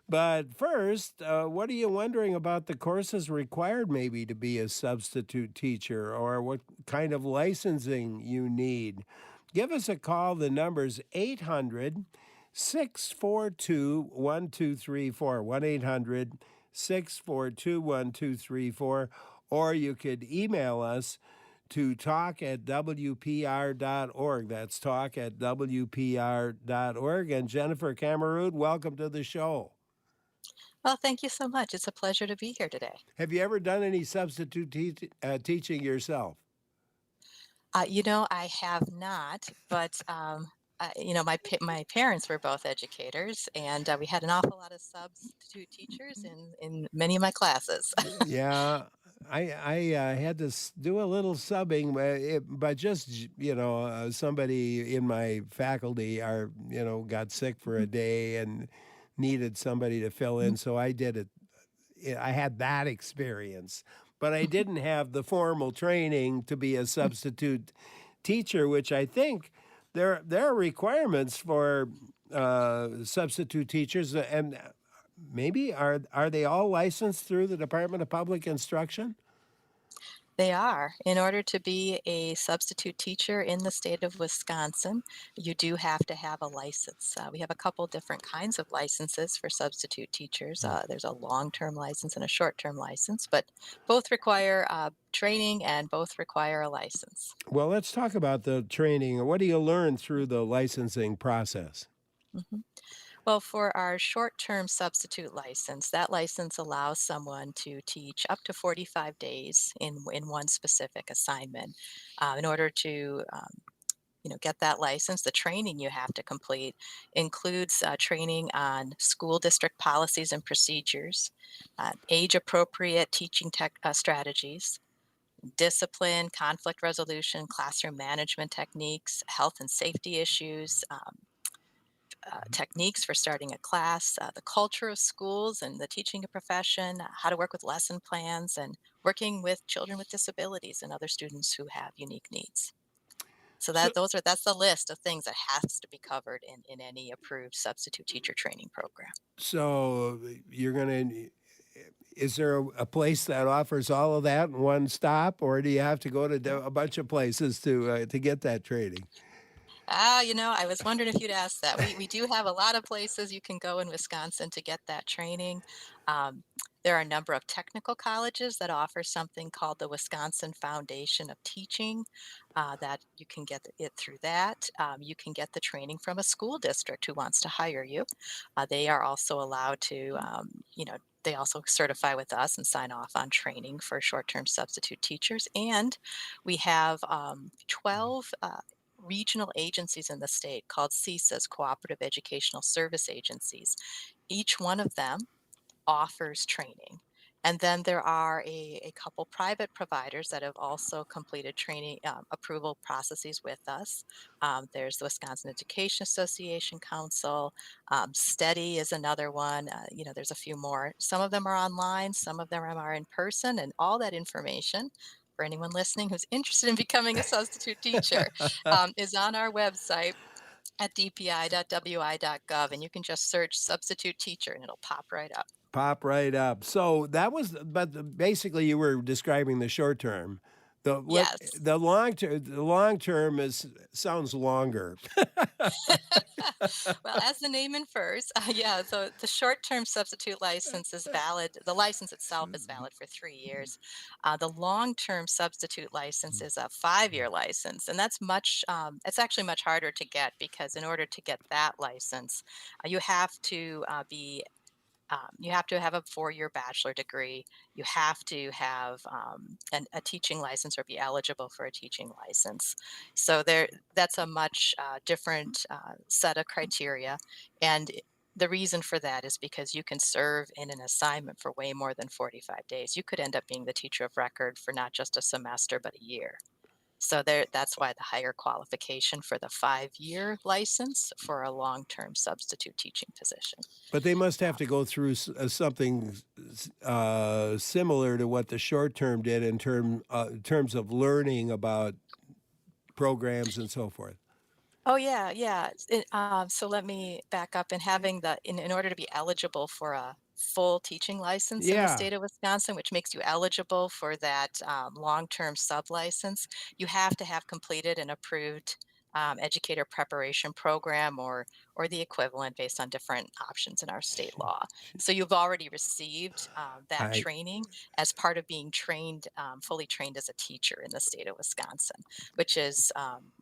But first, what are you wondering about the courses required maybe to be a substitute teacher, or what kind of licensing you need? Give us a call. The number's 800-642-1234, 1-800-642-1234, or you could email us to talk@wpr.org. That's talk@wpr.org. And Jennifer Kammerud, welcome to the show. Well, thank you so much. It's a pleasure to be here today. Have you ever done any substitute teaching yourself? I have not, but my parents were both educators, and we had an awful lot of substitute teachers in many of my classes. Yeah, I had to do a little subbing, but just somebody in my faculty got sick for a day and needed somebody to fill in, so I did it. I had that experience, but I didn't have the formal training to be a substitute teacher, which I think there are requirements for substitute teachers, and maybe are they all licensed through the Department of Public Instruction? They are. In order to be a substitute teacher in the state of Wisconsin, you do have to have a license. We have a couple different kinds of licenses for substitute teachers. There's a long-term license and a short-term license, but both require training and both require a license. Well, let's talk about the training. What do you learn through the licensing process? Mm-hmm. Well, for our short-term substitute license, that license allows someone to teach up to 45 days in one specific assignment. In order to get that license, the training you have to complete includes training on school district policies and procedures, age-appropriate teaching strategies, discipline, conflict resolution, classroom management techniques, health and safety issues, techniques for starting a class, the culture of schools and the teaching profession, how to work with lesson plans, and working with children with disabilities and other students who have unique needs. So that's the list of things that has to be covered in any approved substitute teacher training program. So is there a place that offers all of that in one stop, or do you have to go to a bunch of places to get that training? I was wondering if you'd ask that. We do have a lot of places you can go in Wisconsin to get that training. There are a number of technical colleges that offer something called the Wisconsin Foundation of Teaching, that you can get it through that. You can get the training from a school district who wants to hire you. They are also allowed to, they also certify with us and sign off on training for short-term substitute teachers. And we have 12 regional agencies in the state called CESAs, Cooperative Educational Service Agencies. Each one of them offers training. And then there are a couple private providers that have also completed training approval processes with us. There's the Wisconsin Education Association Council. Steady is another one. There's a few more. Some of them are online, some of them are in person, and all that information for anyone listening who's interested in becoming a substitute teacher is on our website at dpi.wi.gov, and you can just search substitute teacher and it'll pop right up. Pop right up. So that was, but basically you were describing the short term. Yes. The long term sounds longer. Well, as the name infers, yeah, so the short-term substitute license is valid. The license itself is valid for 3 years. The long-term substitute license is a 5-year license, and it's actually much harder to get because in order to get that license, you have to you have to have a 4-year bachelor degree. You have to have a teaching license or be eligible for a teaching license. So that's a much different set of criteria. And the reason for that is because you can serve in an assignment for way more than 45 days. You could end up being the teacher of record for not just a semester, but a year. So that's why the higher qualification for the 5-year license for a long-term substitute teaching position. But they must have to go through something similar to what the short term did in terms of learning about programs and so forth. Oh yeah, yeah. So let me back up. And having in order to be eligible for a full teaching license in the Yeah. state of Wisconsin, which makes you eligible for that long-term sub license, you have to have completed an approved educator preparation program or the equivalent based on different options in our state law. So you've already received that training as part of being trained, fully trained as a teacher in the state of Wisconsin, which is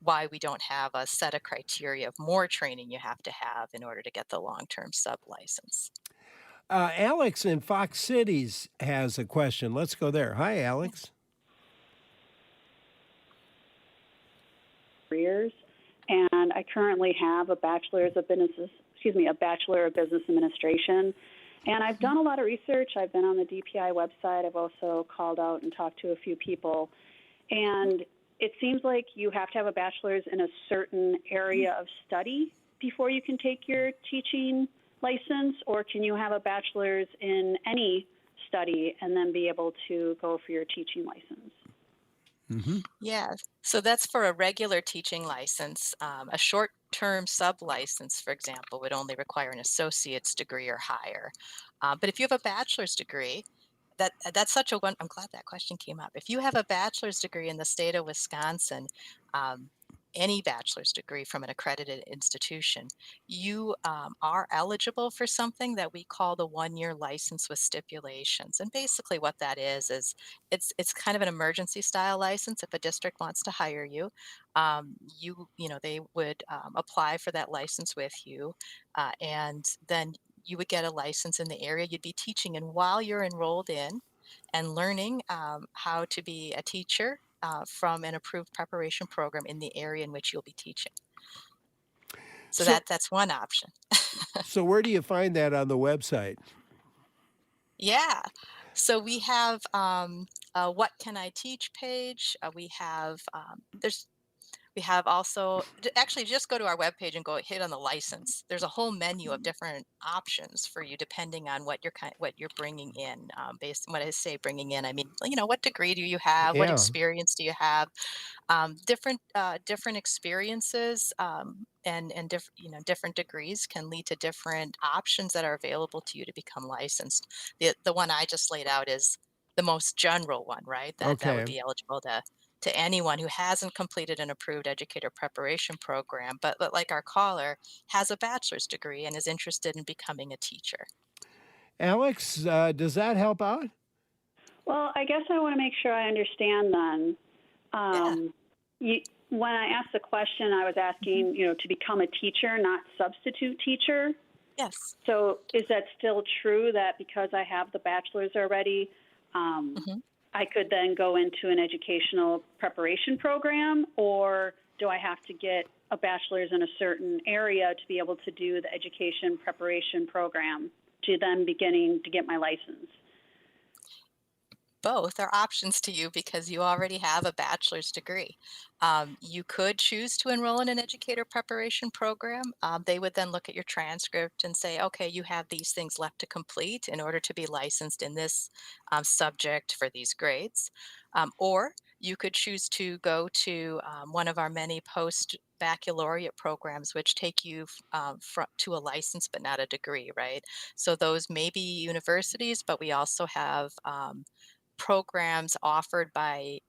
why we don't have a set of criteria of more training you have to have in order to get the long-term sub license. Alex in Fox Cities has a question. Let's go there. Hi, Alex. Careers, and I currently have a Bachelor of Business Administration. And I've done a lot of research. I've been on the DPI website. I've also called out and talked to a few people. And it seems like you have to have a bachelor's in a certain area of study before you can take your teaching license, or can you have a bachelor's in any study and then be able to go for your teaching license? Mm-hmm. Yeah, so that's for a regular teaching license. A short-term sub-license, for example, would only require an associate's degree or higher. But if you have a bachelor's degree, that's such a one. I'm glad that question came up. If you have a bachelor's degree in the state of Wisconsin, any bachelor's degree from an accredited institution, you are eligible for something that we call the 1-year license with stipulations. And basically what that is it's kind of an emergency style license. If a district wants to hire you, they would apply for that license with you, and then you would get a license in the area you'd be teaching in while you're enrolled in and learning how to be a teacher from an approved preparation program in the area in which you'll be teaching. So that's one option. So where do you find that on the website? Yeah. So we have a What Can I Teach page. We have also, actually just go to our webpage and hit on the license. There's a whole menu of different options for you depending on what you're bringing in. When I say bringing in, I mean, what degree do you have? What Yeah. experience do you have? Different experiences and different degrees can lead to different options that are available to you to become licensed. The one I just laid out is the most general one, right? That would Okay. be eligible to anyone who hasn't completed an approved educator preparation program, but like our caller, has a bachelor's degree and is interested in becoming a teacher. Alex, does that help out? Well, I guess I want to make sure I understand then. When I asked the question, I was asking, to become a teacher, not substitute teacher. Yes. So is that still true that because I have the bachelor's already, I could then go into an educational preparation program, or do I have to get a bachelor's in a certain area to be able to do the education preparation program to then beginning to get my license? Both are options to you because you already have a bachelor's degree. You could choose to enroll in an educator preparation program. They would then look at your transcript and say, okay, you have these things left to complete in order to be licensed in this subject for these grades. Or you could choose to go to one of our many post-baccalaureate programs, which take you to a license but not a degree, right? So those may be universities, but we also have programs offered by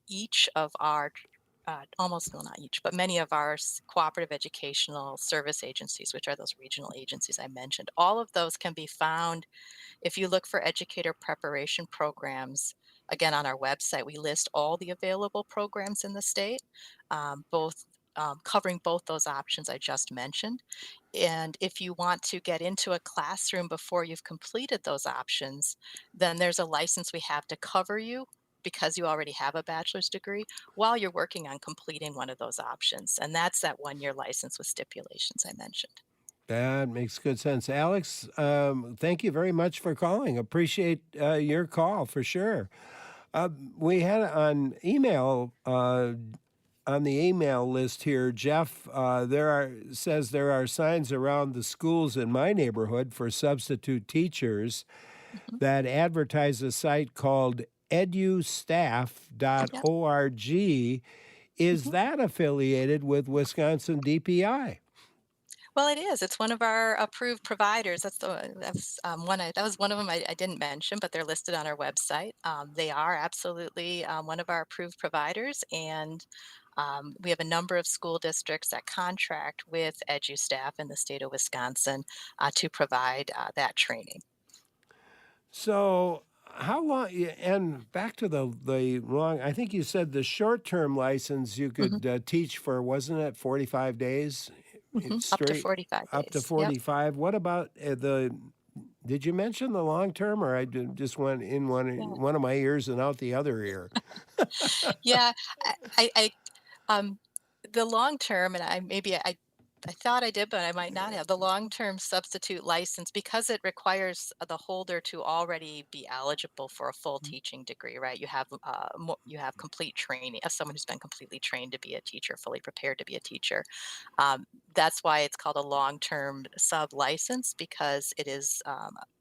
each of our almost, well, not each, but many of our cooperative educational service agencies, which are those regional agencies I mentioned. All of those can be found if you look for educator preparation programs. Again, on our website, we list all the available programs in the state, both covering both those options I just mentioned. And if you want to get into a classroom before you've completed those options, then there's a license we have to cover you because you already have a bachelor's degree while you're working on completing one of those options. And that's that 1-year license with stipulations I mentioned. That makes good sense. Alex, thank you very much for calling. Appreciate your call for sure. We had on email on the email list here, Jeff. Says there are signs around the schools in my neighborhood for substitute teachers Mhm. that advertise a site called Yep. edustaff.org. Is Mhm. that affiliated with Wisconsin DPI? Well, it is. It's one of our approved providers. That's that was one of them I didn't mention, but they're listed on our website. They are absolutely one of our approved providers, and we have a number of school districts that contract with EduStaff in the state of Wisconsin to provide that training. So, how long? And back to the long. I think you said the short term license you Hmm. could teach for, wasn't it 45 days Up to straight? 45 Up to days. Yep. 45. What about the? Did you mention the long term, or just went in Yeah. one of my ears and out the other ear? Yeah. I Um, the long term, and I thought I did, but I might not have. The long-term substitute license, because it requires the holder to already be eligible for a full teaching degree, right? You have complete training as someone who's been completely trained to be a teacher, fully prepared to be a teacher. Um, that's why it's called a long-term sub license because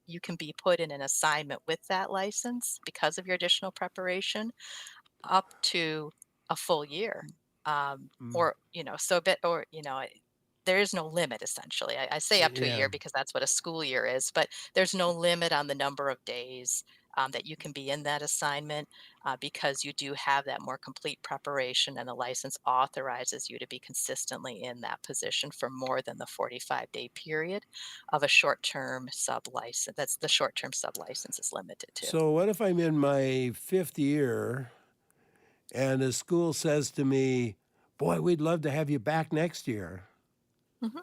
you can be put in an assignment with that license because of your additional preparation up to a full year. Mm, Or, so a bit, or, there is no limit essentially. I say up to a yeah. year because that's what a school year is, but there's no limit on the number of days that you can be in that assignment because you do have that more complete preparation and the license authorizes you to be consistently in that position for more than the 45-day period of a short-term sub license. That's the short-term sub license is limited to. So, what if I'm in my fifth year and the school says to me, "Boy, we'd love to have you back next year"? Mhm.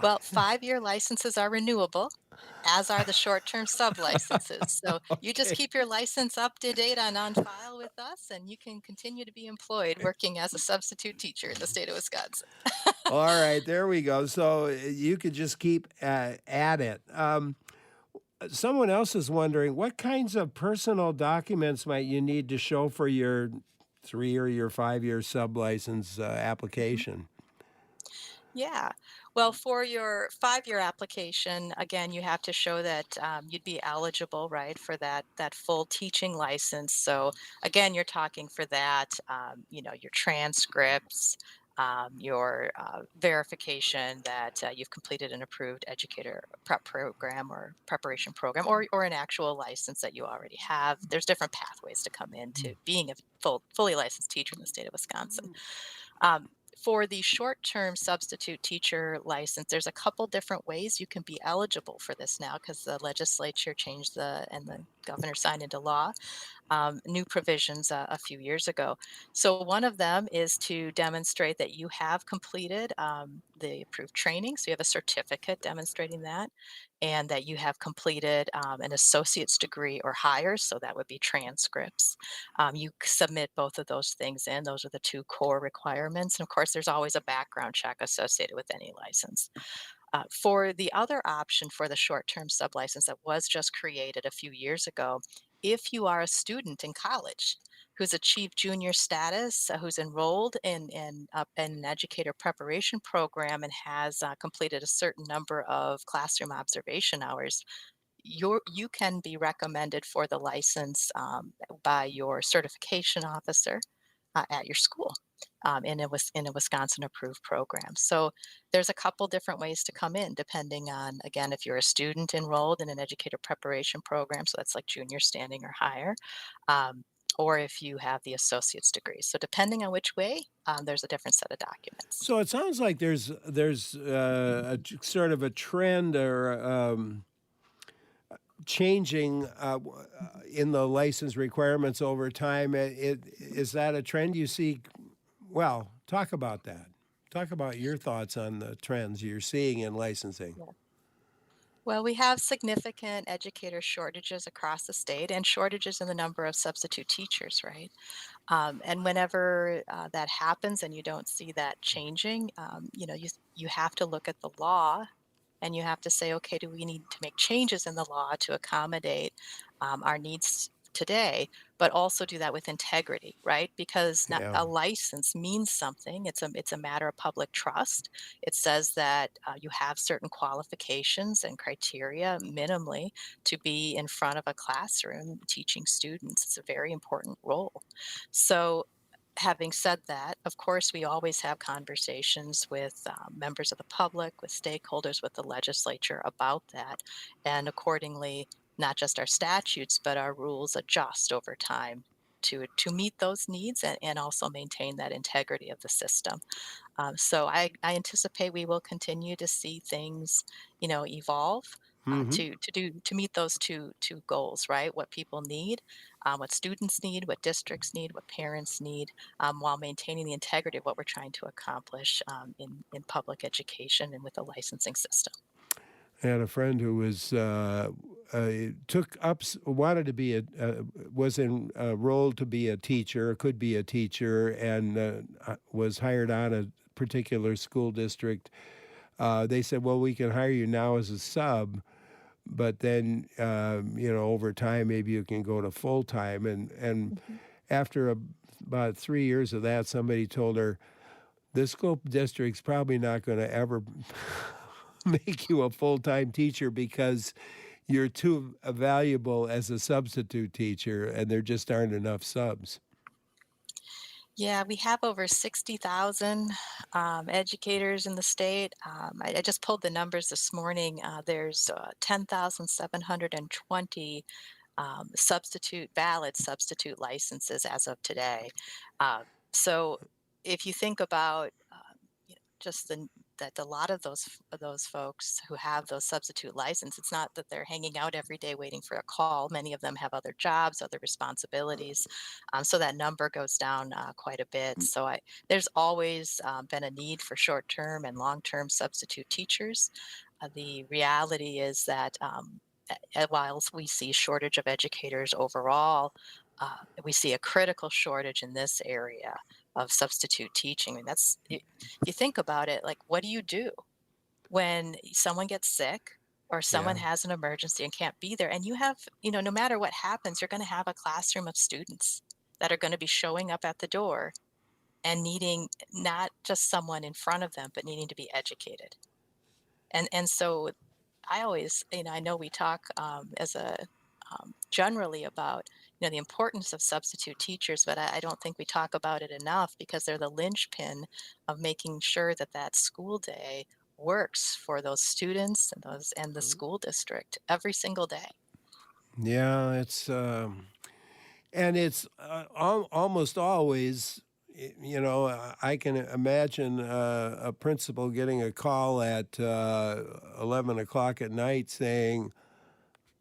Well, 5-year licenses are renewable, as are the short-term sub-licenses. So you just Okay. keep your license up to date and on file with us, and you can continue to be employed working as a substitute teacher in the state of Wisconsin. All right, there we go. So you could just keep at it. Someone else is wondering what kinds of personal documents might you need to show for your 3 or your 5 year sub license Mhm. application? Yeah. Well, for your 5-year application, again, you have to show that you'd be eligible, right, for that full teaching license. So again, you're talking for that, your transcripts, your verification that you've completed an approved educator prep program or preparation program, or an actual license that you already have. There's different pathways to come into being a fully licensed teacher in the state of Wisconsin. Um, for the short-term substitute teacher license, there's a couple different ways you can be eligible for this now because the legislature changed and the governor signed into law new provisions a few years ago. So one of them is to demonstrate that you have completed the approved training. So you have a certificate demonstrating that, and that you have completed an associate's degree or higher. So that would be transcripts. You submit both of those things in. Those are the two core requirements. And of course, there's always a background check associated with any license. For the other option for the short-term sublicense that was just created a few years ago, if you are a student in college who's achieved junior status, who's enrolled in an educator preparation program and has completed a certain number of classroom observation hours, you can be recommended for the license by your certification officer at your school in a Wisconsin approved program. So there's a couple different ways to come in depending on, again, if you're a student enrolled in an educator preparation program, so that's like junior standing or higher, um, or if you have the associate's degree. So depending on which way, there's a different set of documents. So it sounds like there's sort of a trend or changing in the license requirements over time. Is that a trend you see? Well, talk about that. Talk about your thoughts on the trends you're seeing in licensing. Yeah. Well, we have significant educator shortages across the state and shortages in the number of substitute teachers, right? And whenever that happens and you don't see that changing, you have to look at the law and you have to say, okay, do we need to make changes in the law to accommodate our needs today, but also do that with integrity, right? Because not, Yeah. a license means something. It's a matter of public trust. It says that you have certain qualifications and criteria minimally to be in front of a classroom teaching students. It's a very important role. So having said that, of course, we always have conversations with members of the public, with stakeholders, with the legislature about that. And accordingly, not just our statutes, but our rules adjust over time to meet those needs and also maintain that integrity of the system. So I anticipate we will continue to see things, evolve Mm-hmm. to meet those two goals, right? What people need, what students need, what districts need, what parents need, while maintaining the integrity of what we're trying to accomplish in public education and with the licensing system. I had a friend who was wanted to be was enrolled to be a teacher, could be a teacher, and was hired on a particular school district. They said, "Well, we can hire you now as a sub, but then over time maybe you can go to full time." And Mhm. after about 3 years of that, somebody told her, "This school district's probably not going to ever make you a full-time teacher because you're too valuable as a substitute teacher, and there just aren't enough subs." Yeah, we have over 60,000 educators in the state. I just pulled the numbers this morning. There's 10,720 valid substitute licenses as of today. Uh, so if you think about just that a lot of those folks who have those substitute license, it's not that they're hanging out every day waiting for a call. Many of them have other jobs, other responsibilities, so that number goes down quite a bit. So there's always been a need for short-term and long-term substitute teachers. The reality is that while we see shortage of educators overall, we see a critical shortage in this area of substitute teaching. I mean, if you think about it, like, what do you do when someone gets sick or someone Yeah. has an emergency and can't be there? And you have, no matter what happens, you're going to have a classroom of students that are going to be showing up at the door and needing not just someone in front of them, but needing to be educated. And so I always, I know we talk as a generally about the importance of substitute teachers, but I don't think we talk about it enough because they're the linchpin of making sure that that school day works for those students and the school district every single day. Yeah, it's almost always, I can imagine a principal getting a call at 11 o'clock at night saying,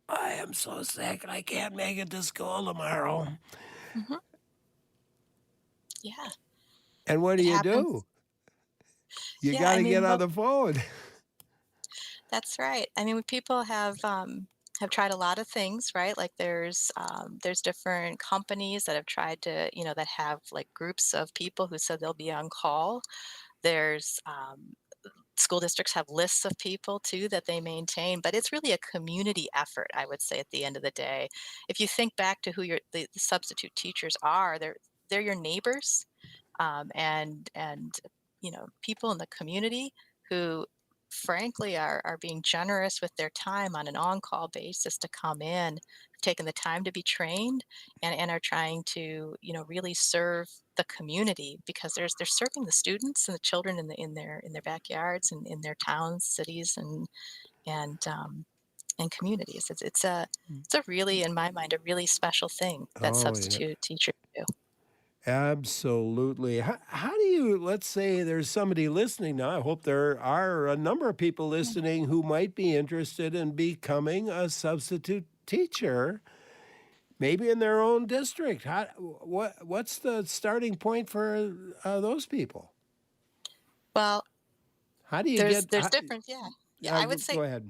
"I am so sick, I can't make it to school tomorrow." Hmm. Yeah, And what do it you happens. do? You Yeah, got I to get mean, on look, the phone. that's right. I mean, people have tried a lot of things, right? Like there's different companies that have tried to, that have like groups of people who said they'll be on call. There's school districts have lists of people too that they maintain, but it's really a community effort, I would say, at the end of the day. If you think back to who the substitute teachers are, they're your neighbors, and people in the community who frankly are being generous with their time on an on-call basis to come in, taking the time to be trained, and are trying to really serve the community, because they're serving the students and the children in their backyards and in their towns, cities, and communities. It's a really, in my mind, a really special thing that Oh, yeah. substitute teachers do. Absolutely. How do you, let's say there's somebody listening now. I hope there are a number of people listening who might be interested in becoming a substitute teacher, maybe in their own district. What's the starting point for those people? Well, How do you there's get, there's different, yeah, I would say. go ahead.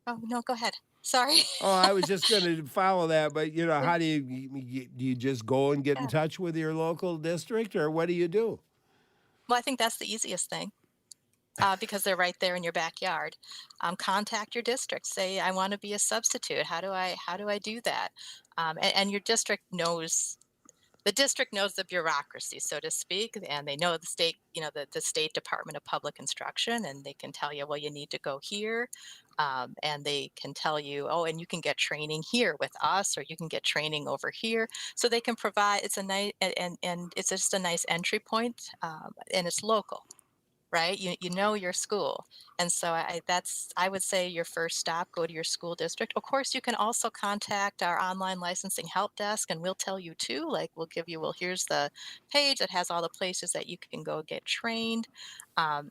Oh, no, go ahead. Sorry. Oh, I was just going to follow that, but how do you just go and get in Yeah. touch with your local district, or what do you do? Well, I think that's the easiest thing, because they're right there in your backyard. Contact your district. Say, I want to be a substitute. How do I do that? And your district knows. The district knows the bureaucracy, so to speak, and they know the state, the State Department of Public Instruction, and they can tell you, well, you need to go here, and they can tell you, oh, and you can get training here with us, or you can get training over here. So they can provide. It's a nice, and it's just a nice entry point, and it's local. Right? You know your school. And so I would say your first stop, go to your school district. Of course, you can also contact our online licensing help desk, and we'll tell you too. Like, well, here's the page that has all the places that you can go get trained.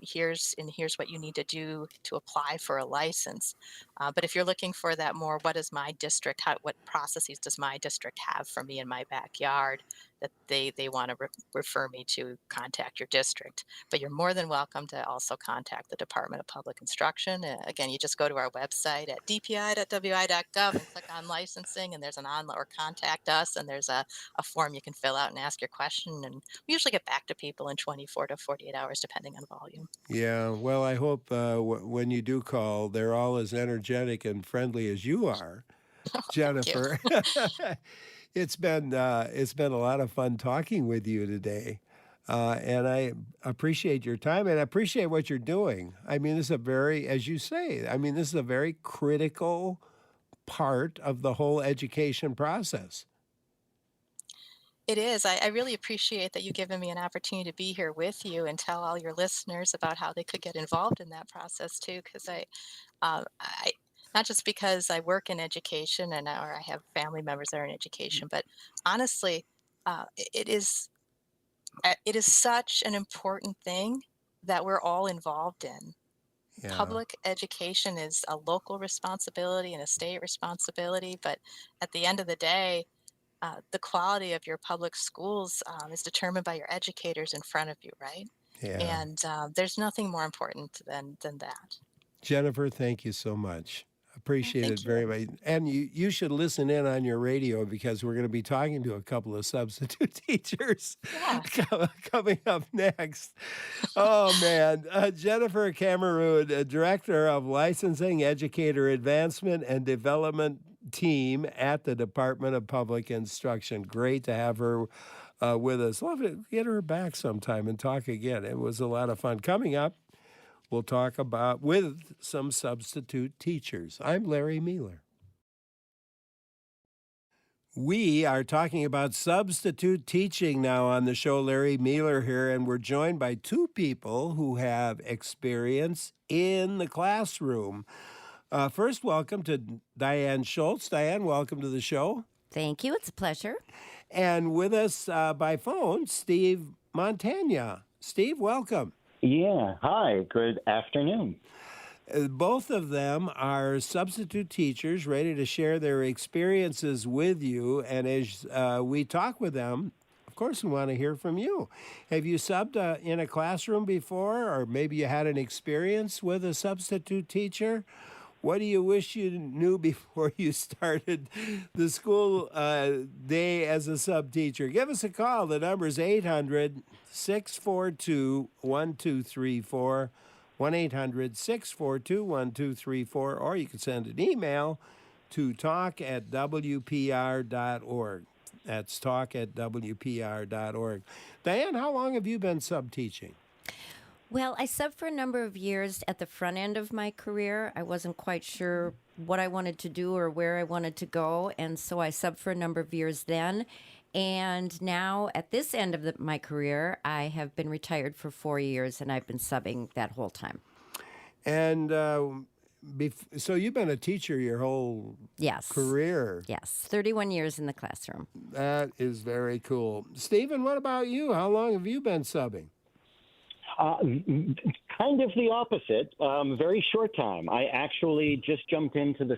Here's what you need to do to apply for a license. But if you're looking for that more, what is my district? What processes does my district have for me in my backyard that they want to refer me to? Contact your district. But you're more than welcome to also contact the Department of Public Instruction. Again, you just go to our website at dpi.wi.gov and click on licensing, and there's an online, or contact us, and there's a form you can fill out and ask your question. And we usually get back to people in 24 to 48 hours, depending on volume. Yeah, well, I hope when you do call, they're all as energetic and friendly as you are, Jennifer. It's been a lot of fun talking with you today, and I appreciate your time, and I appreciate what you're doing. I mean, this is as you say, this is a very critical part of the whole education process. It is. I really appreciate that you've given me an opportunity to be here with you and tell all your listeners about how they could get involved in that process too. Because I not just because I work in education or I have family members that are in education, but honestly, it is such an important thing that we're all involved in. Yeah. Public education is a local responsibility and a state responsibility, but at the end of the day, the quality of your public schools is determined by your educators in front of you, right? Yeah. And there's nothing more important than that. Jennifer, thank you so much. Appreciate Thank it very you. much. And you should listen in on your radio, because we're going to be talking to a couple of substitute teachers Yeah. coming up next. Oh, man. Jennifer Kammerud, Director of Licensing, Educator Advancement and Development Team at the Department of Public Instruction. Great to have her with us. Love to get her back sometime and talk again. It was a lot of fun. Coming up, we'll talk about with some substitute teachers. I'm Larry Mealer. We are talking about substitute teaching now on the show. Larry Mealer here, and we're joined by two people who have experience in the classroom. First, welcome to Diane Schultz. Diane, welcome to the show. Thank you. It's a pleasure. And with us by phone, Steve Montagna. Steve, welcome. Yeah. Hi. Good afternoon. Both of them are substitute teachers ready to share their experiences with you. And as we talk with them, of course, we want to hear from you. Have you subbed in a classroom before, or maybe you had an experience with a substitute teacher? What do you wish you knew before you started the school day as a sub teacher? Give us a call. The number is 800-642-1234. 1-800-642-1234, or you can send an email to talk@wpr.org. That's talk@wpr.org. Diane, how long have you been sub-teaching? Well, I subbed for a number of years at the front end of my career. I wasn't quite sure what I wanted to do or where I wanted to go, and so I subbed for a number of years then. And now at this end of my career, I have been retired for 4 years, and I've been subbing that whole time. And so you've been a teacher your whole career. Yes, 31 years in the classroom. That is very cool. Stephen, what about you? How long have you been subbing? Kind of the opposite. Very short time. I actually just jumped into the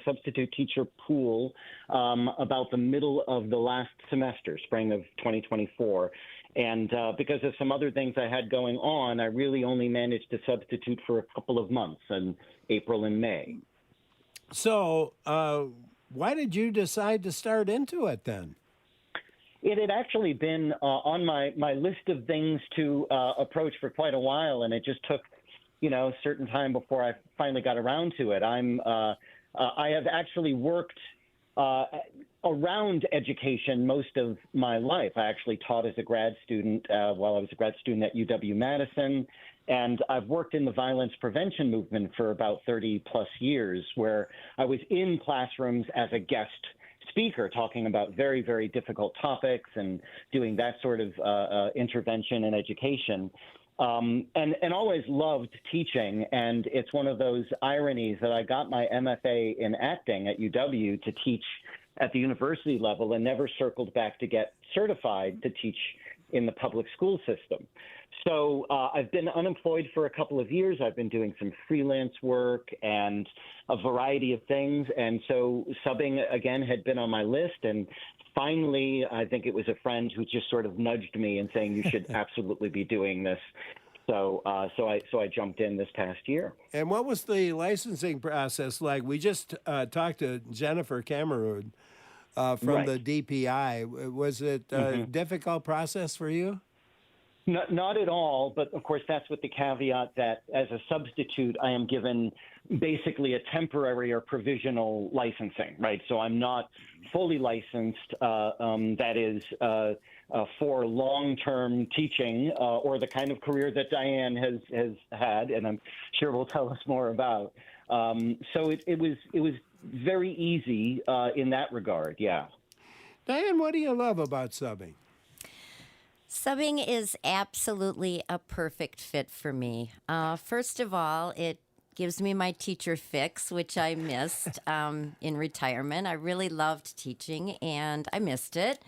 substitute teacher pool about the middle of the last semester, spring of 2024. And because of some other things I had going on, I really only managed to substitute for a couple of months in April and May. So why did you decide to start into it then? It had actually been on my list of things to approach for quite a while, and it just took, a certain time before I finally got around to it. I have actually worked around education most of my life. I actually taught as a grad student while I was a grad student at UW-Madison, and I've worked in the violence prevention movement for about 30 plus years, where I was in classrooms as a guest speaker talking about very, very difficult topics and doing that sort of intervention in education. And always loved teaching. And it's one of those ironies that I got my MFA in acting at UW to teach at the university level and never circled back to get certified to teach in the public school system. So I've been unemployed for a couple of years. I've been doing some freelance work and a variety of things. And so subbing, again, had been on my list. And finally, I think it was a friend who just sort of nudged me and saying, you should absolutely be doing this. So I jumped in this past year. And what was the licensing process like? We just talked to Jennifer Kammerud from the DPI. Was it a difficult process for you? Not at all, but of course that's with the caveat that as a substitute, I am given basically a temporary or provisional licensing, right? So I'm not fully licensed, that is for long-term teaching or the kind of career that Diane has had, and I'm sure will tell us more about. So it was very easy in that regard, yeah. Diane, what do you love about subbing? Subbing is absolutely a perfect fit for me. First of all, it gives me my teacher fix, which I missed in retirement. I really loved teaching, and I missed it.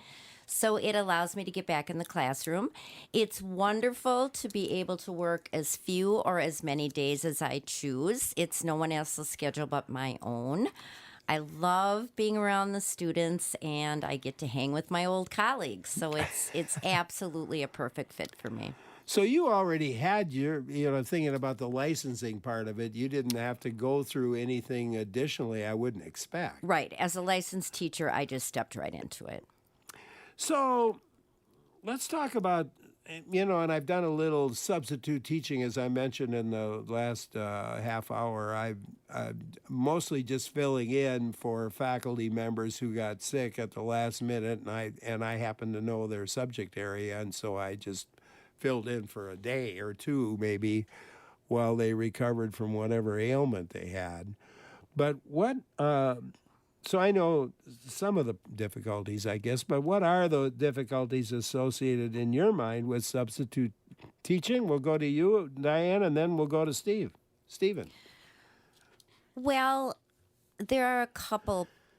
So it allows me to get back in the classroom. It's wonderful to be able to work as few or as many days as I choose. It's no one else's schedule but my own. I love being around the students, and I get to hang with my old colleagues. So it's absolutely a perfect fit for me. So you already had your, thinking about the licensing part of it, you didn't have to go through anything additionally, I wouldn't expect. Right. As a licensed teacher, I just stepped right into it. So let's talk about, and I've done a little substitute teaching, as I mentioned in the last half hour. I'm mostly just filling in for faculty members who got sick at the last minute, and I happen to know their subject area, and so I just filled in for a day or two maybe while they recovered from whatever ailment they had. But so I know some of the difficulties, I guess, but what are the difficulties associated in your mind with substitute teaching? We'll go to you, Diane, and then we'll go to Stephen. Well, there are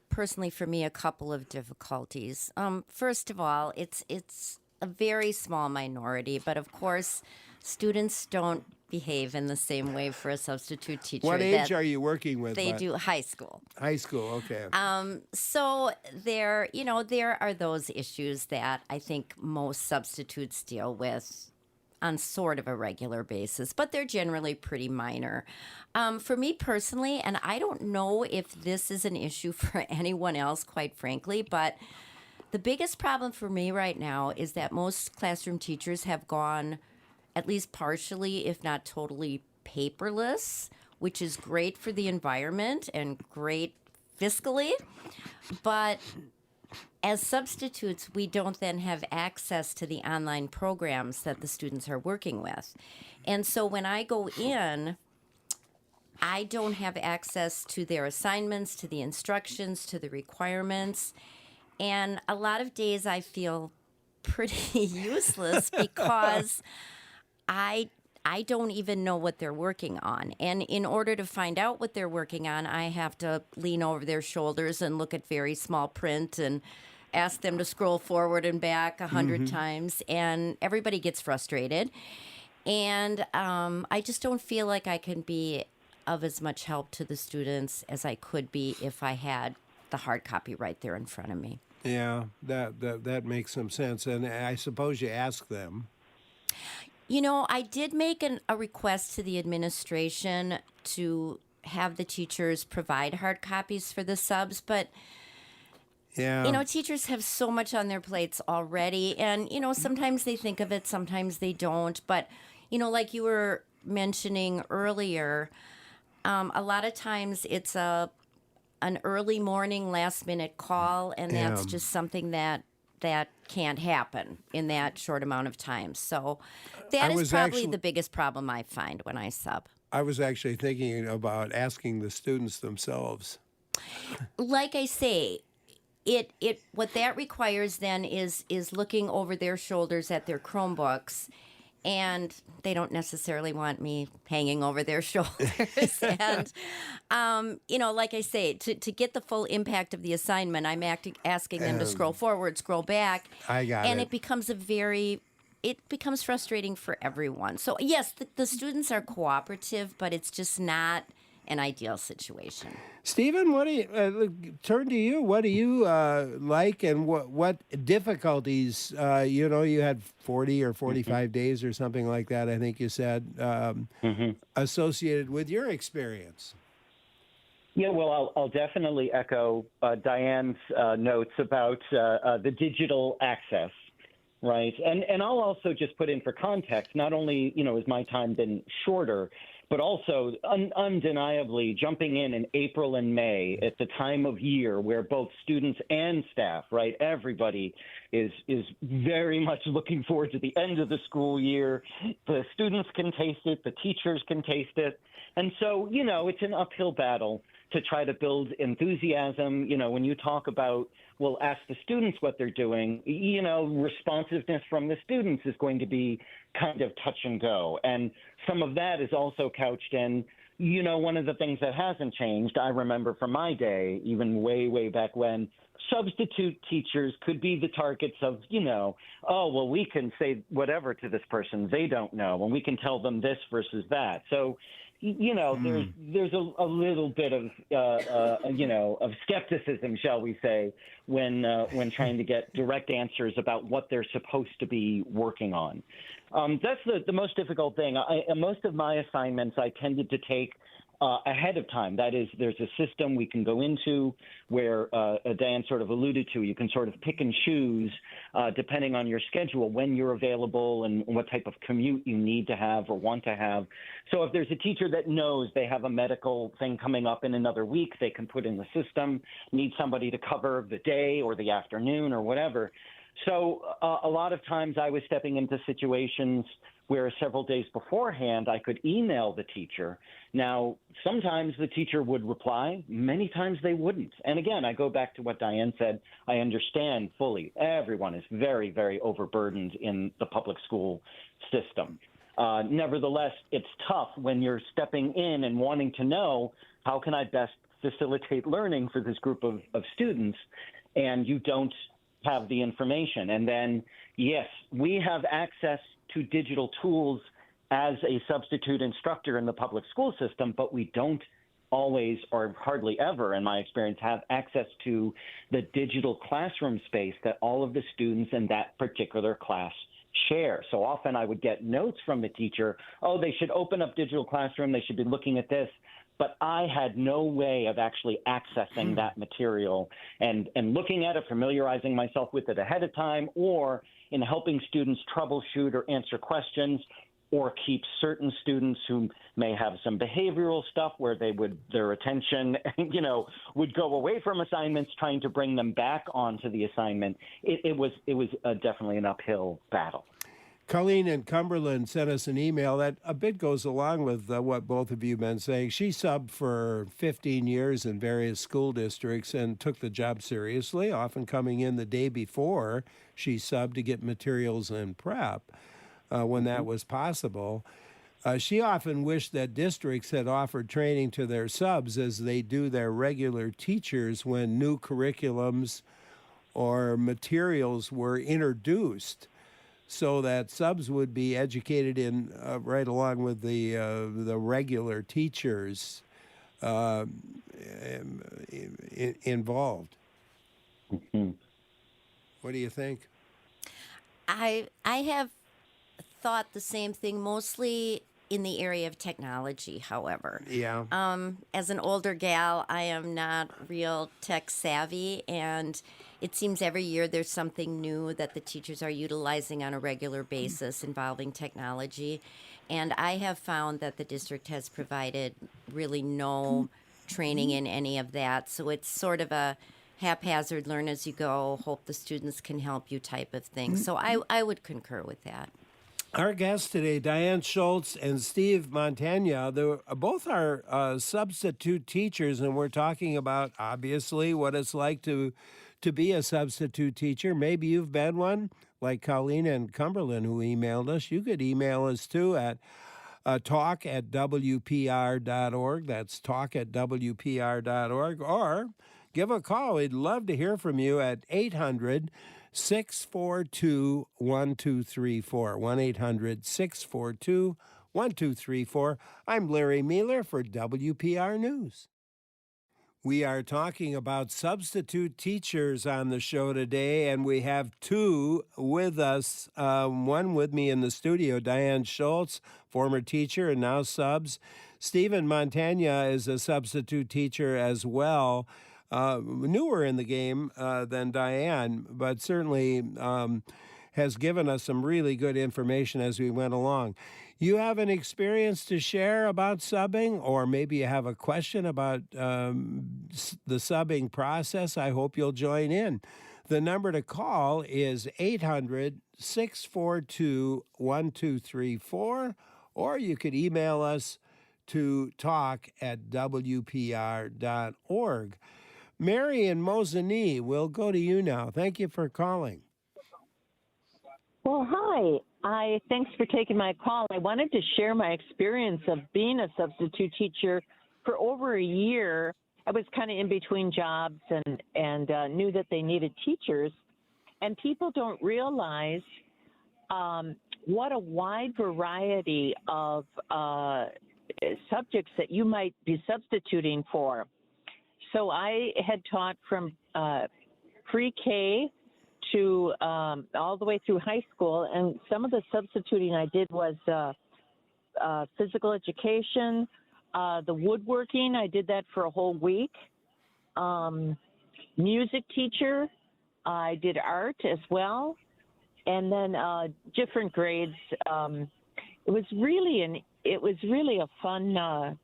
personally for me, a couple of difficulties. First of all, it's a very small minority, but of course, students don't behave in the same way for a substitute teacher. What age are you working with? They do high school. High school, okay. So there are those issues that I think most substitutes deal with on sort of a regular basis, but they're generally pretty minor. For me personally, and I don't know if this is an issue for anyone else, quite frankly, but the biggest problem for me right now is that most classroom teachers have gone at least partially, if not totally paperless, which is great for the environment and great fiscally. But as substitutes, we don't then have access to the online programs that the students are working with. And so when I go in, I don't have access to their assignments, to the instructions, to the requirements. And a lot of days I feel pretty useless because I don't even know what they're working on. And in order to find out what they're working on, I have to lean over their shoulders and look at very small print and ask them to scroll forward and back 100 times. And everybody gets frustrated. And I just don't feel like I can be of as much help to the students as I could be if I had the hard copy right there in front of me. Yeah, that makes some sense. And I suppose you ask them. You know, I did make a request to the administration to have the teachers provide hard copies for the subs, but yeah, you know, teachers have so much on their plates already, and you know, sometimes they think of it, sometimes they don't. But you know, like you were mentioning earlier, a lot of times it's an early morning, last minute call, and that's just something that can't happen in that short amount of time. So that is probably the biggest problem I find when I sub. I was actually thinking about asking the students themselves. Like I say, it what that requires then is looking over their shoulders at their Chromebooks, and they don't necessarily want me hanging over their shoulders. And, you know, like I say, to get the full impact of the assignment, I'm asking them to scroll forward, scroll back. I got and it. It becomes frustrating for everyone. So, yes, the students are cooperative, but it's just not an ideal situation. Stephen, what do you turn to you? What do you like, and what difficulties? You know, you had 40 or 45 days or something like that, I think you said, associated with your experience. Yeah, well, I'll definitely echo Diane's notes about the digital access, right? And I'll also just put in for context, not only, you know, has my time been shorter, but also undeniably jumping in April and May at the time of year where both students and staff, right, everybody is very much looking forward to the end of the school year. The students can taste it, the teachers can taste it. And so, you know, it's an uphill battle to try to build enthusiasm. You know, when you talk about, well, ask the students what they're doing, you know, responsiveness from the students is going to be kind of touch and go. And some of that is also couched in, you know, one of the things that hasn't changed, I remember from my day, even way, way back when, substitute teachers could be the targets of, you know, oh, well, we can say whatever to this person, they don't know, and we can tell them this versus that. So, you know, there's a little bit of, you know, of skepticism, shall we say, when trying to get direct answers about what they're supposed to be working on. That's the most difficult thing. Most of my assignments I tended to take ahead of time. That is, there's a system we can go into where Diane sort of alluded to. You can sort of pick and choose, depending on your schedule, when you're available and what type of commute you need to have or want to have. So if there's a teacher that knows they have a medical thing coming up in another week, they can put in the system, need somebody to cover the day or the afternoon or whatever. So a lot of times I was stepping into situations where several days beforehand I could email the teacher. Now, sometimes the teacher would reply, many times they wouldn't. And again, I go back to what Diane said. I understand fully. Everyone is very, very overburdened in the public school system. Nevertheless, it's tough when you're stepping in and wanting to know how can I best facilitate learning for this group of students, and you don't have the information. And then, yes, we have access to digital tools as a substitute instructor in the public school system, but we don't always or hardly ever, in my experience, have access to the digital classroom space that all of the students in that particular class share. So often I would get notes from the teacher, oh, they should open up digital classroom, they should be looking at this. But I had no way of actually accessing that material and looking at it, familiarizing myself with it ahead of time, or in helping students troubleshoot or answer questions. or keep certain students who may have some behavioral stuff where their attention, would go away from assignments, trying to bring them back onto the assignment. It was definitely an uphill battle. Colleen in Cumberland sent us an email that a bit goes along with what both of you have been saying. She subbed for 15 years in various school districts and took the job seriously, often coming in the day before she subbed to get materials and prep when that was possible. She often wished that districts had offered training to their subs as they do their regular teachers when new curriculums or materials were introduced, so that subs would be educated in right along with the regular teachers involved. Mm-hmm. What do you think? I have thought the same thing, mostly in the area of technology, however. Yeah. As an older gal, I am not real tech savvy, and it seems every year there's something new that the teachers are utilizing on a regular basis involving technology. And I have found that the district has provided really no training in any of that. So it's sort of a haphazard, learn as you go, hope the students can help you type of thing. So I would concur with that. Our guests today, Diane Schultz and Steve Montagna, both are substitute teachers, and we're talking about, obviously, what it's like to be a substitute teacher. Maybe you've been one, like Colleen and Cumberland, who emailed us. You could email us, too, at talk@wpr.org. That's talk@wpr.org. Or give a call. We'd love to hear from you at 800-642-1234. 1-800-642-1234. I'm Larry Mealer for WPR News. We are talking about substitute teachers on the show today, and we have two with us. One with me in the studio, Diane Schultz, former teacher and now subs. Stephen Montagna is a substitute teacher as well. Newer in the game than Diane, but certainly has given us some really good information as we went along. You have an experience to share about subbing, or maybe you have a question about the subbing process. I hope you'll join in. The number to call is 800-642-1234, or you could email us to talk@wpr.org. Mary in Mosinee, we'll go to you now. Thank you for calling. Well, hi. Thanks for taking my call. I wanted to share my experience of being a substitute teacher for over a year. I was kind of in between jobs and knew that they needed teachers. And people don't realize what a wide variety of subjects that you might be substituting for. So I had taught from pre-K to all the way through high school, and some of the substituting I did was physical education, the woodworking. I did that for a whole week. Music teacher. I did art as well, and then different grades. It was really a fun.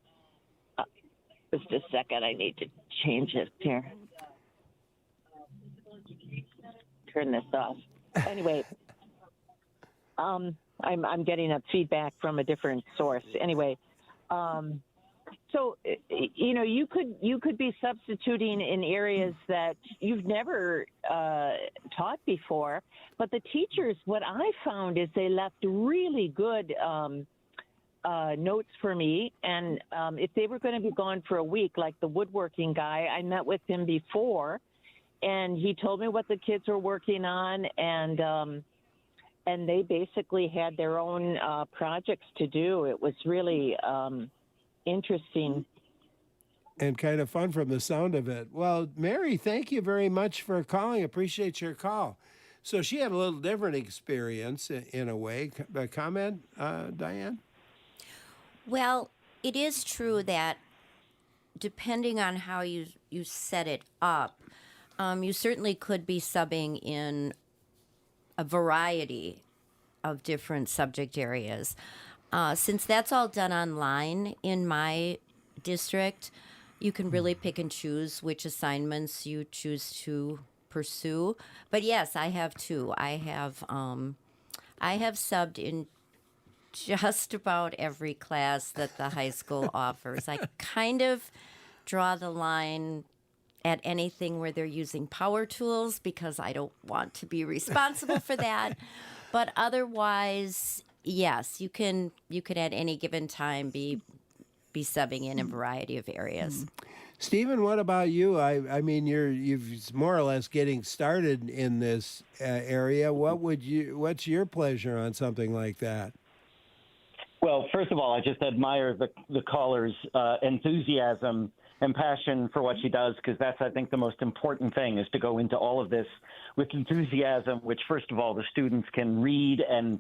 Just a second, I need to change it here. Turn this off. Anyway, I'm getting a feedback from a different source. Anyway, so you could be substituting in areas that you've never taught before, but the teachers, what I found is they left really good notes for me, and if they were going to be gone for a week, like the woodworking guy, I met with him before, and he told me what the kids were working on, and they basically had their own projects to do. It was really interesting. And kind of fun from the sound of it. Well, Mary, thank you very much for calling. Appreciate your call. So she had a little different experience in a way. A comment, Diane? Well, it is true that depending on how you set it up, you certainly could be subbing in a variety of different subject areas. Since that's all done online in my district, you can really pick and choose which assignments you choose to pursue. But yes, I have too. I have subbed in just about every class that the high school offers. I kind of draw the line at anything where they're using power tools because I don't want to be responsible for that. But otherwise, yes, you can at any given time be subbing in a variety of areas. Stephen, what about you? I mean, you've more or less getting started in this area. What's your pleasure on something like that? Well, first of all, I just admire the caller's enthusiasm and passion for what she does, because that's, I think, the most important thing, is to go into all of this with enthusiasm, which, first of all, the students can read and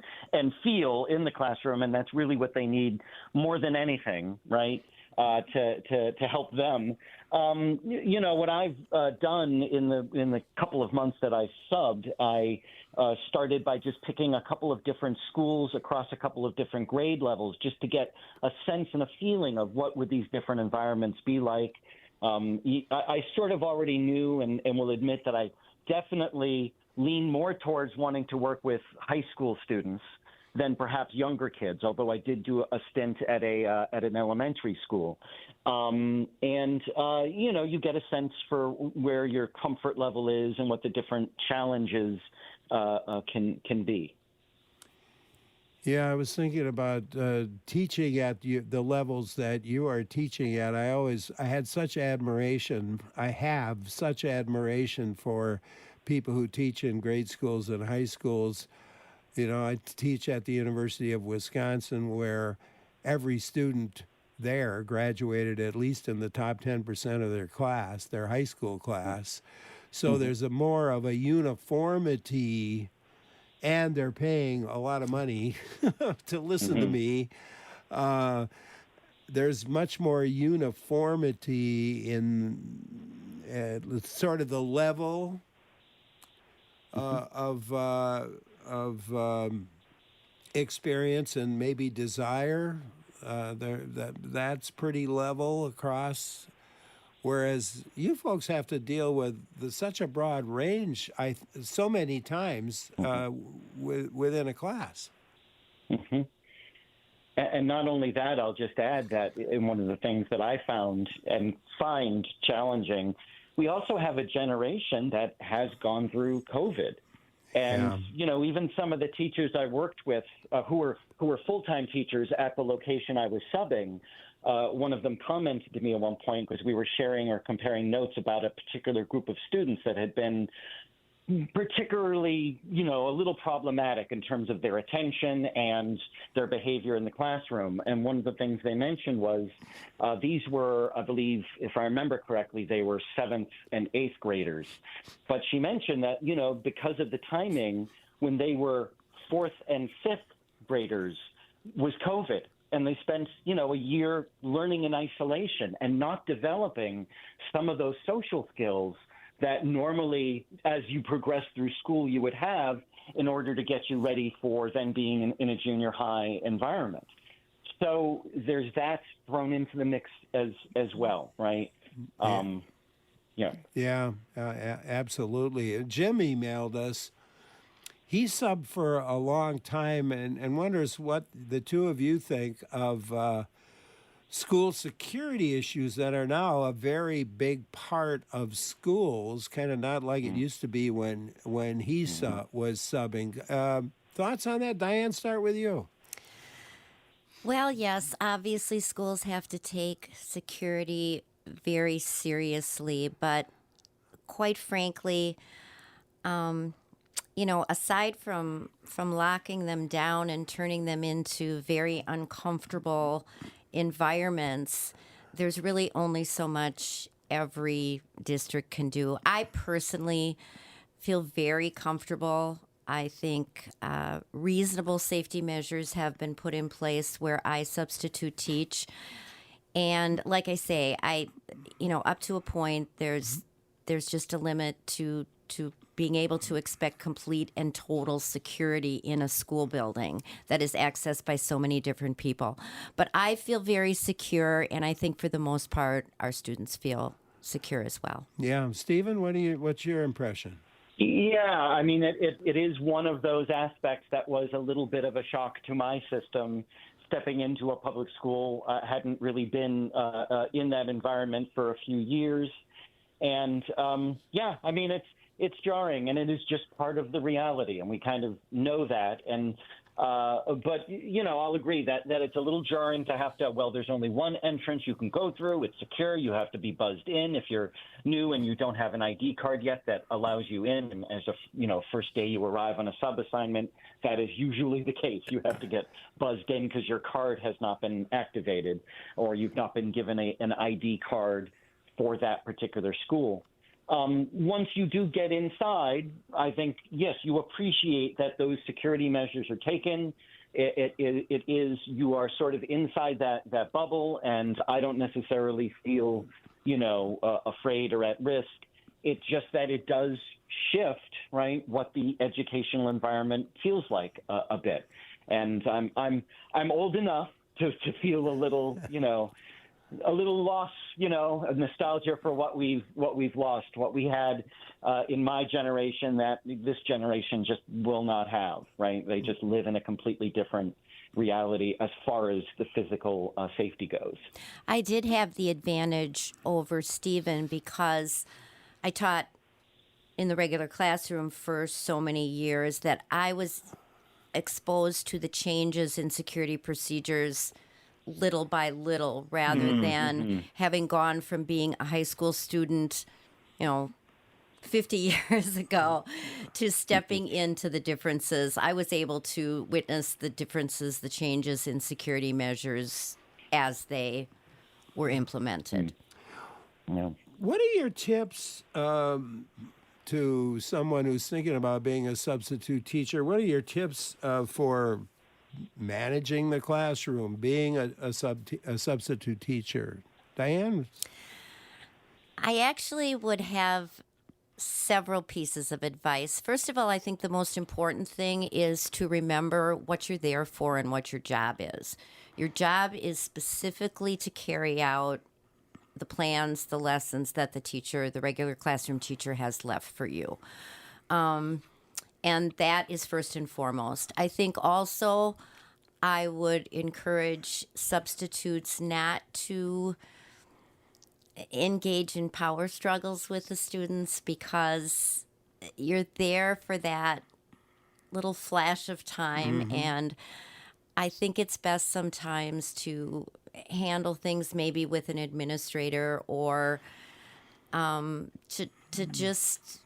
feel in the classroom, and that's really what they need more than anything, right? To help them. What I've done in the couple of months that I subbed, I started by just picking a couple of different schools across a couple of different grade levels, just to get a sense and a feeling of what would these different environments be like. I sort of already knew and will admit that I definitely lean more towards wanting to work with high school students than perhaps younger kids, although I did do a stint at an elementary school. You get a sense for where your comfort level is and what the different challenges can be. Yeah, I was thinking about teaching at the levels that you are teaching at. I had such admiration. I have such admiration for people who teach in grade schools and high schools. I teach at the University of Wisconsin, where every student there graduated at least in the top 10% of their class, their high school class. So there's more of a uniformity, and they're paying a lot of money to listen to me. There's much more uniformity in sort of the level of experience and maybe desire. That's pretty level across, whereas you folks have to deal with such a broad range so many times within a class. Mm-hmm. And not only that, I'll just add that in one of the things that I found and find challenging, we also have a generation that has gone through COVID. And, even some of the teachers I worked with who were full-time teachers at the location I was subbing, one of them commented to me at one point, because we were sharing or comparing notes about a particular group of students that had been particularly, a little problematic in terms of their attention and their behavior in the classroom. And one of the things they mentioned was these were, I believe, if I remember correctly, they were 7th and 8th graders. But she mentioned that, because of the timing, when they were 4th and 5th graders was COVID. And they spent, a year learning in isolation and not developing some of those social skills that normally, as you progress through school, you would have in order to get you ready for then being in a junior high environment. So there's that thrown into the mix as well, right? Absolutely. Jim emailed us. He subbed for a long time and wonders what the two of you think of school security issues that are now a very big part of schools, kind of not like it used to be when he was subbing. Thoughts on that? Diane, start with you. Well, yes, obviously schools have to take security very seriously, but quite frankly, aside from locking them down and turning them into very uncomfortable environments, there's really only so much every district can do. I personally feel very comfortable. I think reasonable safety measures have been put in place where I substitute teach. And like I say, up to a point, there's just a limit to being able to expect complete and total security in a school building that is accessed by so many different people. But I feel very secure, and I think for the most part, our students feel secure as well. Yeah. Stephen, what's your impression? Yeah, I mean, it is one of those aspects that was a little bit of a shock to my system. Stepping into a public school, hadn't really been in that environment for a few years. And yeah, I mean, it's jarring, and it is just part of the reality, and we kind of know that. And but you know, I'll agree that it's a little jarring to have to. Well, there's only one entrance you can go through. It's secure. You have to be buzzed in. If you're new and you don't have an ID card yet that allows you in, and as a first day you arrive on a sub assignment, that is usually the case. You have to get buzzed in because your card has not been activated, or you've not been given an ID card for that particular school. Once you do get inside, I think, yes, you appreciate that those security measures are taken. It is, you are sort of inside that bubble, and I don't necessarily feel, afraid or at risk. It's just that it does shift, right, what the educational environment feels like a bit. And I'm old enough to feel a little, a little loss, of nostalgia for what we've lost, what we had in my generation that this generation just will not have, right? They just live in a completely different reality as far as the physical safety goes. I did have the advantage over Stephen because I taught in the regular classroom for so many years that I was exposed to the changes in security procedures little by little, rather than having gone from being a high school student, 50 years ago, to stepping into the differences. I was able to witness the differences, the changes in security measures as they were implemented. Yeah. What are your tips to someone who's thinking about being a substitute teacher? What are your tips for managing the classroom, being a substitute teacher? Diane? I actually would have several pieces of advice. First of all, I think the most important thing is to remember what you're there for and what your job is. Your job is specifically to carry out the plans, the lessons that the regular classroom teacher has left for you. And that is first and foremost. I think also I would encourage substitutes not to engage in power struggles with the students, because you're there for that little flash of time. And I think it's best sometimes to handle things maybe with an administrator, or to just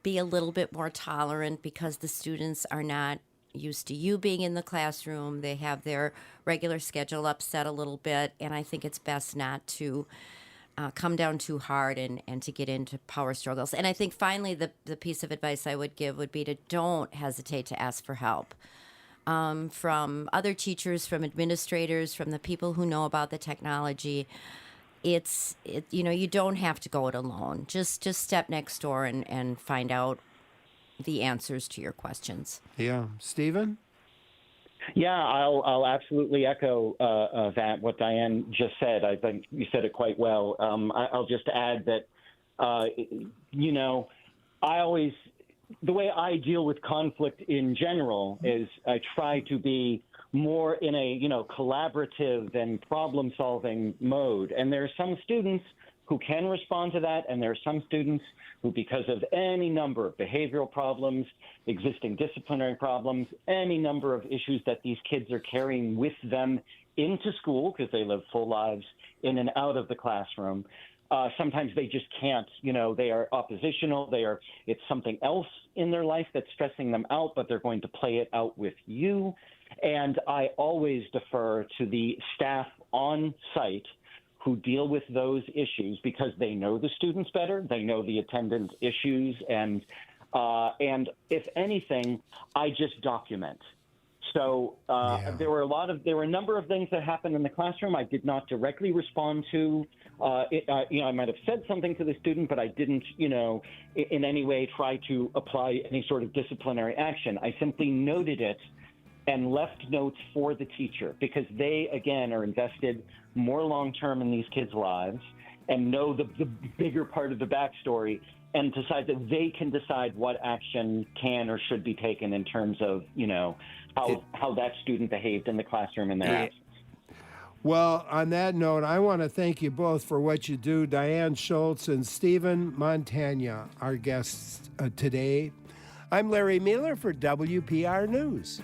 be a little bit more tolerant, because the students are not used to you being in the classroom. They have their regular schedule upset a little bit, and I think it's best not to come down too hard and to get into power struggles. And I think finally the piece of advice I would give would be to don't hesitate to ask for help from other teachers, from administrators, from the people who know about the technology. You don't have to go it alone. Just step next door and find out the answers to your questions. Yeah. Stephen? Yeah, I'll absolutely echo that, what Diane just said. I think you said it quite well. I'll just add that, the way I deal with conflict in general is I try to be more in a, collaborative and problem-solving mode. And there are some students who can respond to that, and there are some students who, because of any number of behavioral problems, existing disciplinary problems, any number of issues that these kids are carrying with them into school, because they live full lives in and out of the classroom, sometimes they just can't, they are oppositional, it's something else in their life that's stressing them out, but they're going to play it out with you. And I always defer to the staff on site who deal with those issues, because they know the students better, they know the attendance issues, and if anything, I just document. So there were a number of things that happened in the classroom I did not directly respond to. I might have said something to the student, but I didn't, in any way try to apply any sort of disciplinary action. I simply noted it and left notes for the teacher because they, again, are invested more long-term in these kids' lives and know the bigger part of the backstory and decide that they can decide what action can or should be taken in terms of, how that student behaved in the classroom in their absence. Well, on that note, I want to thank you both for what you do. Diane Schultz and Stephen Montagna, our guests today. I'm Larry Mueller for WPR News.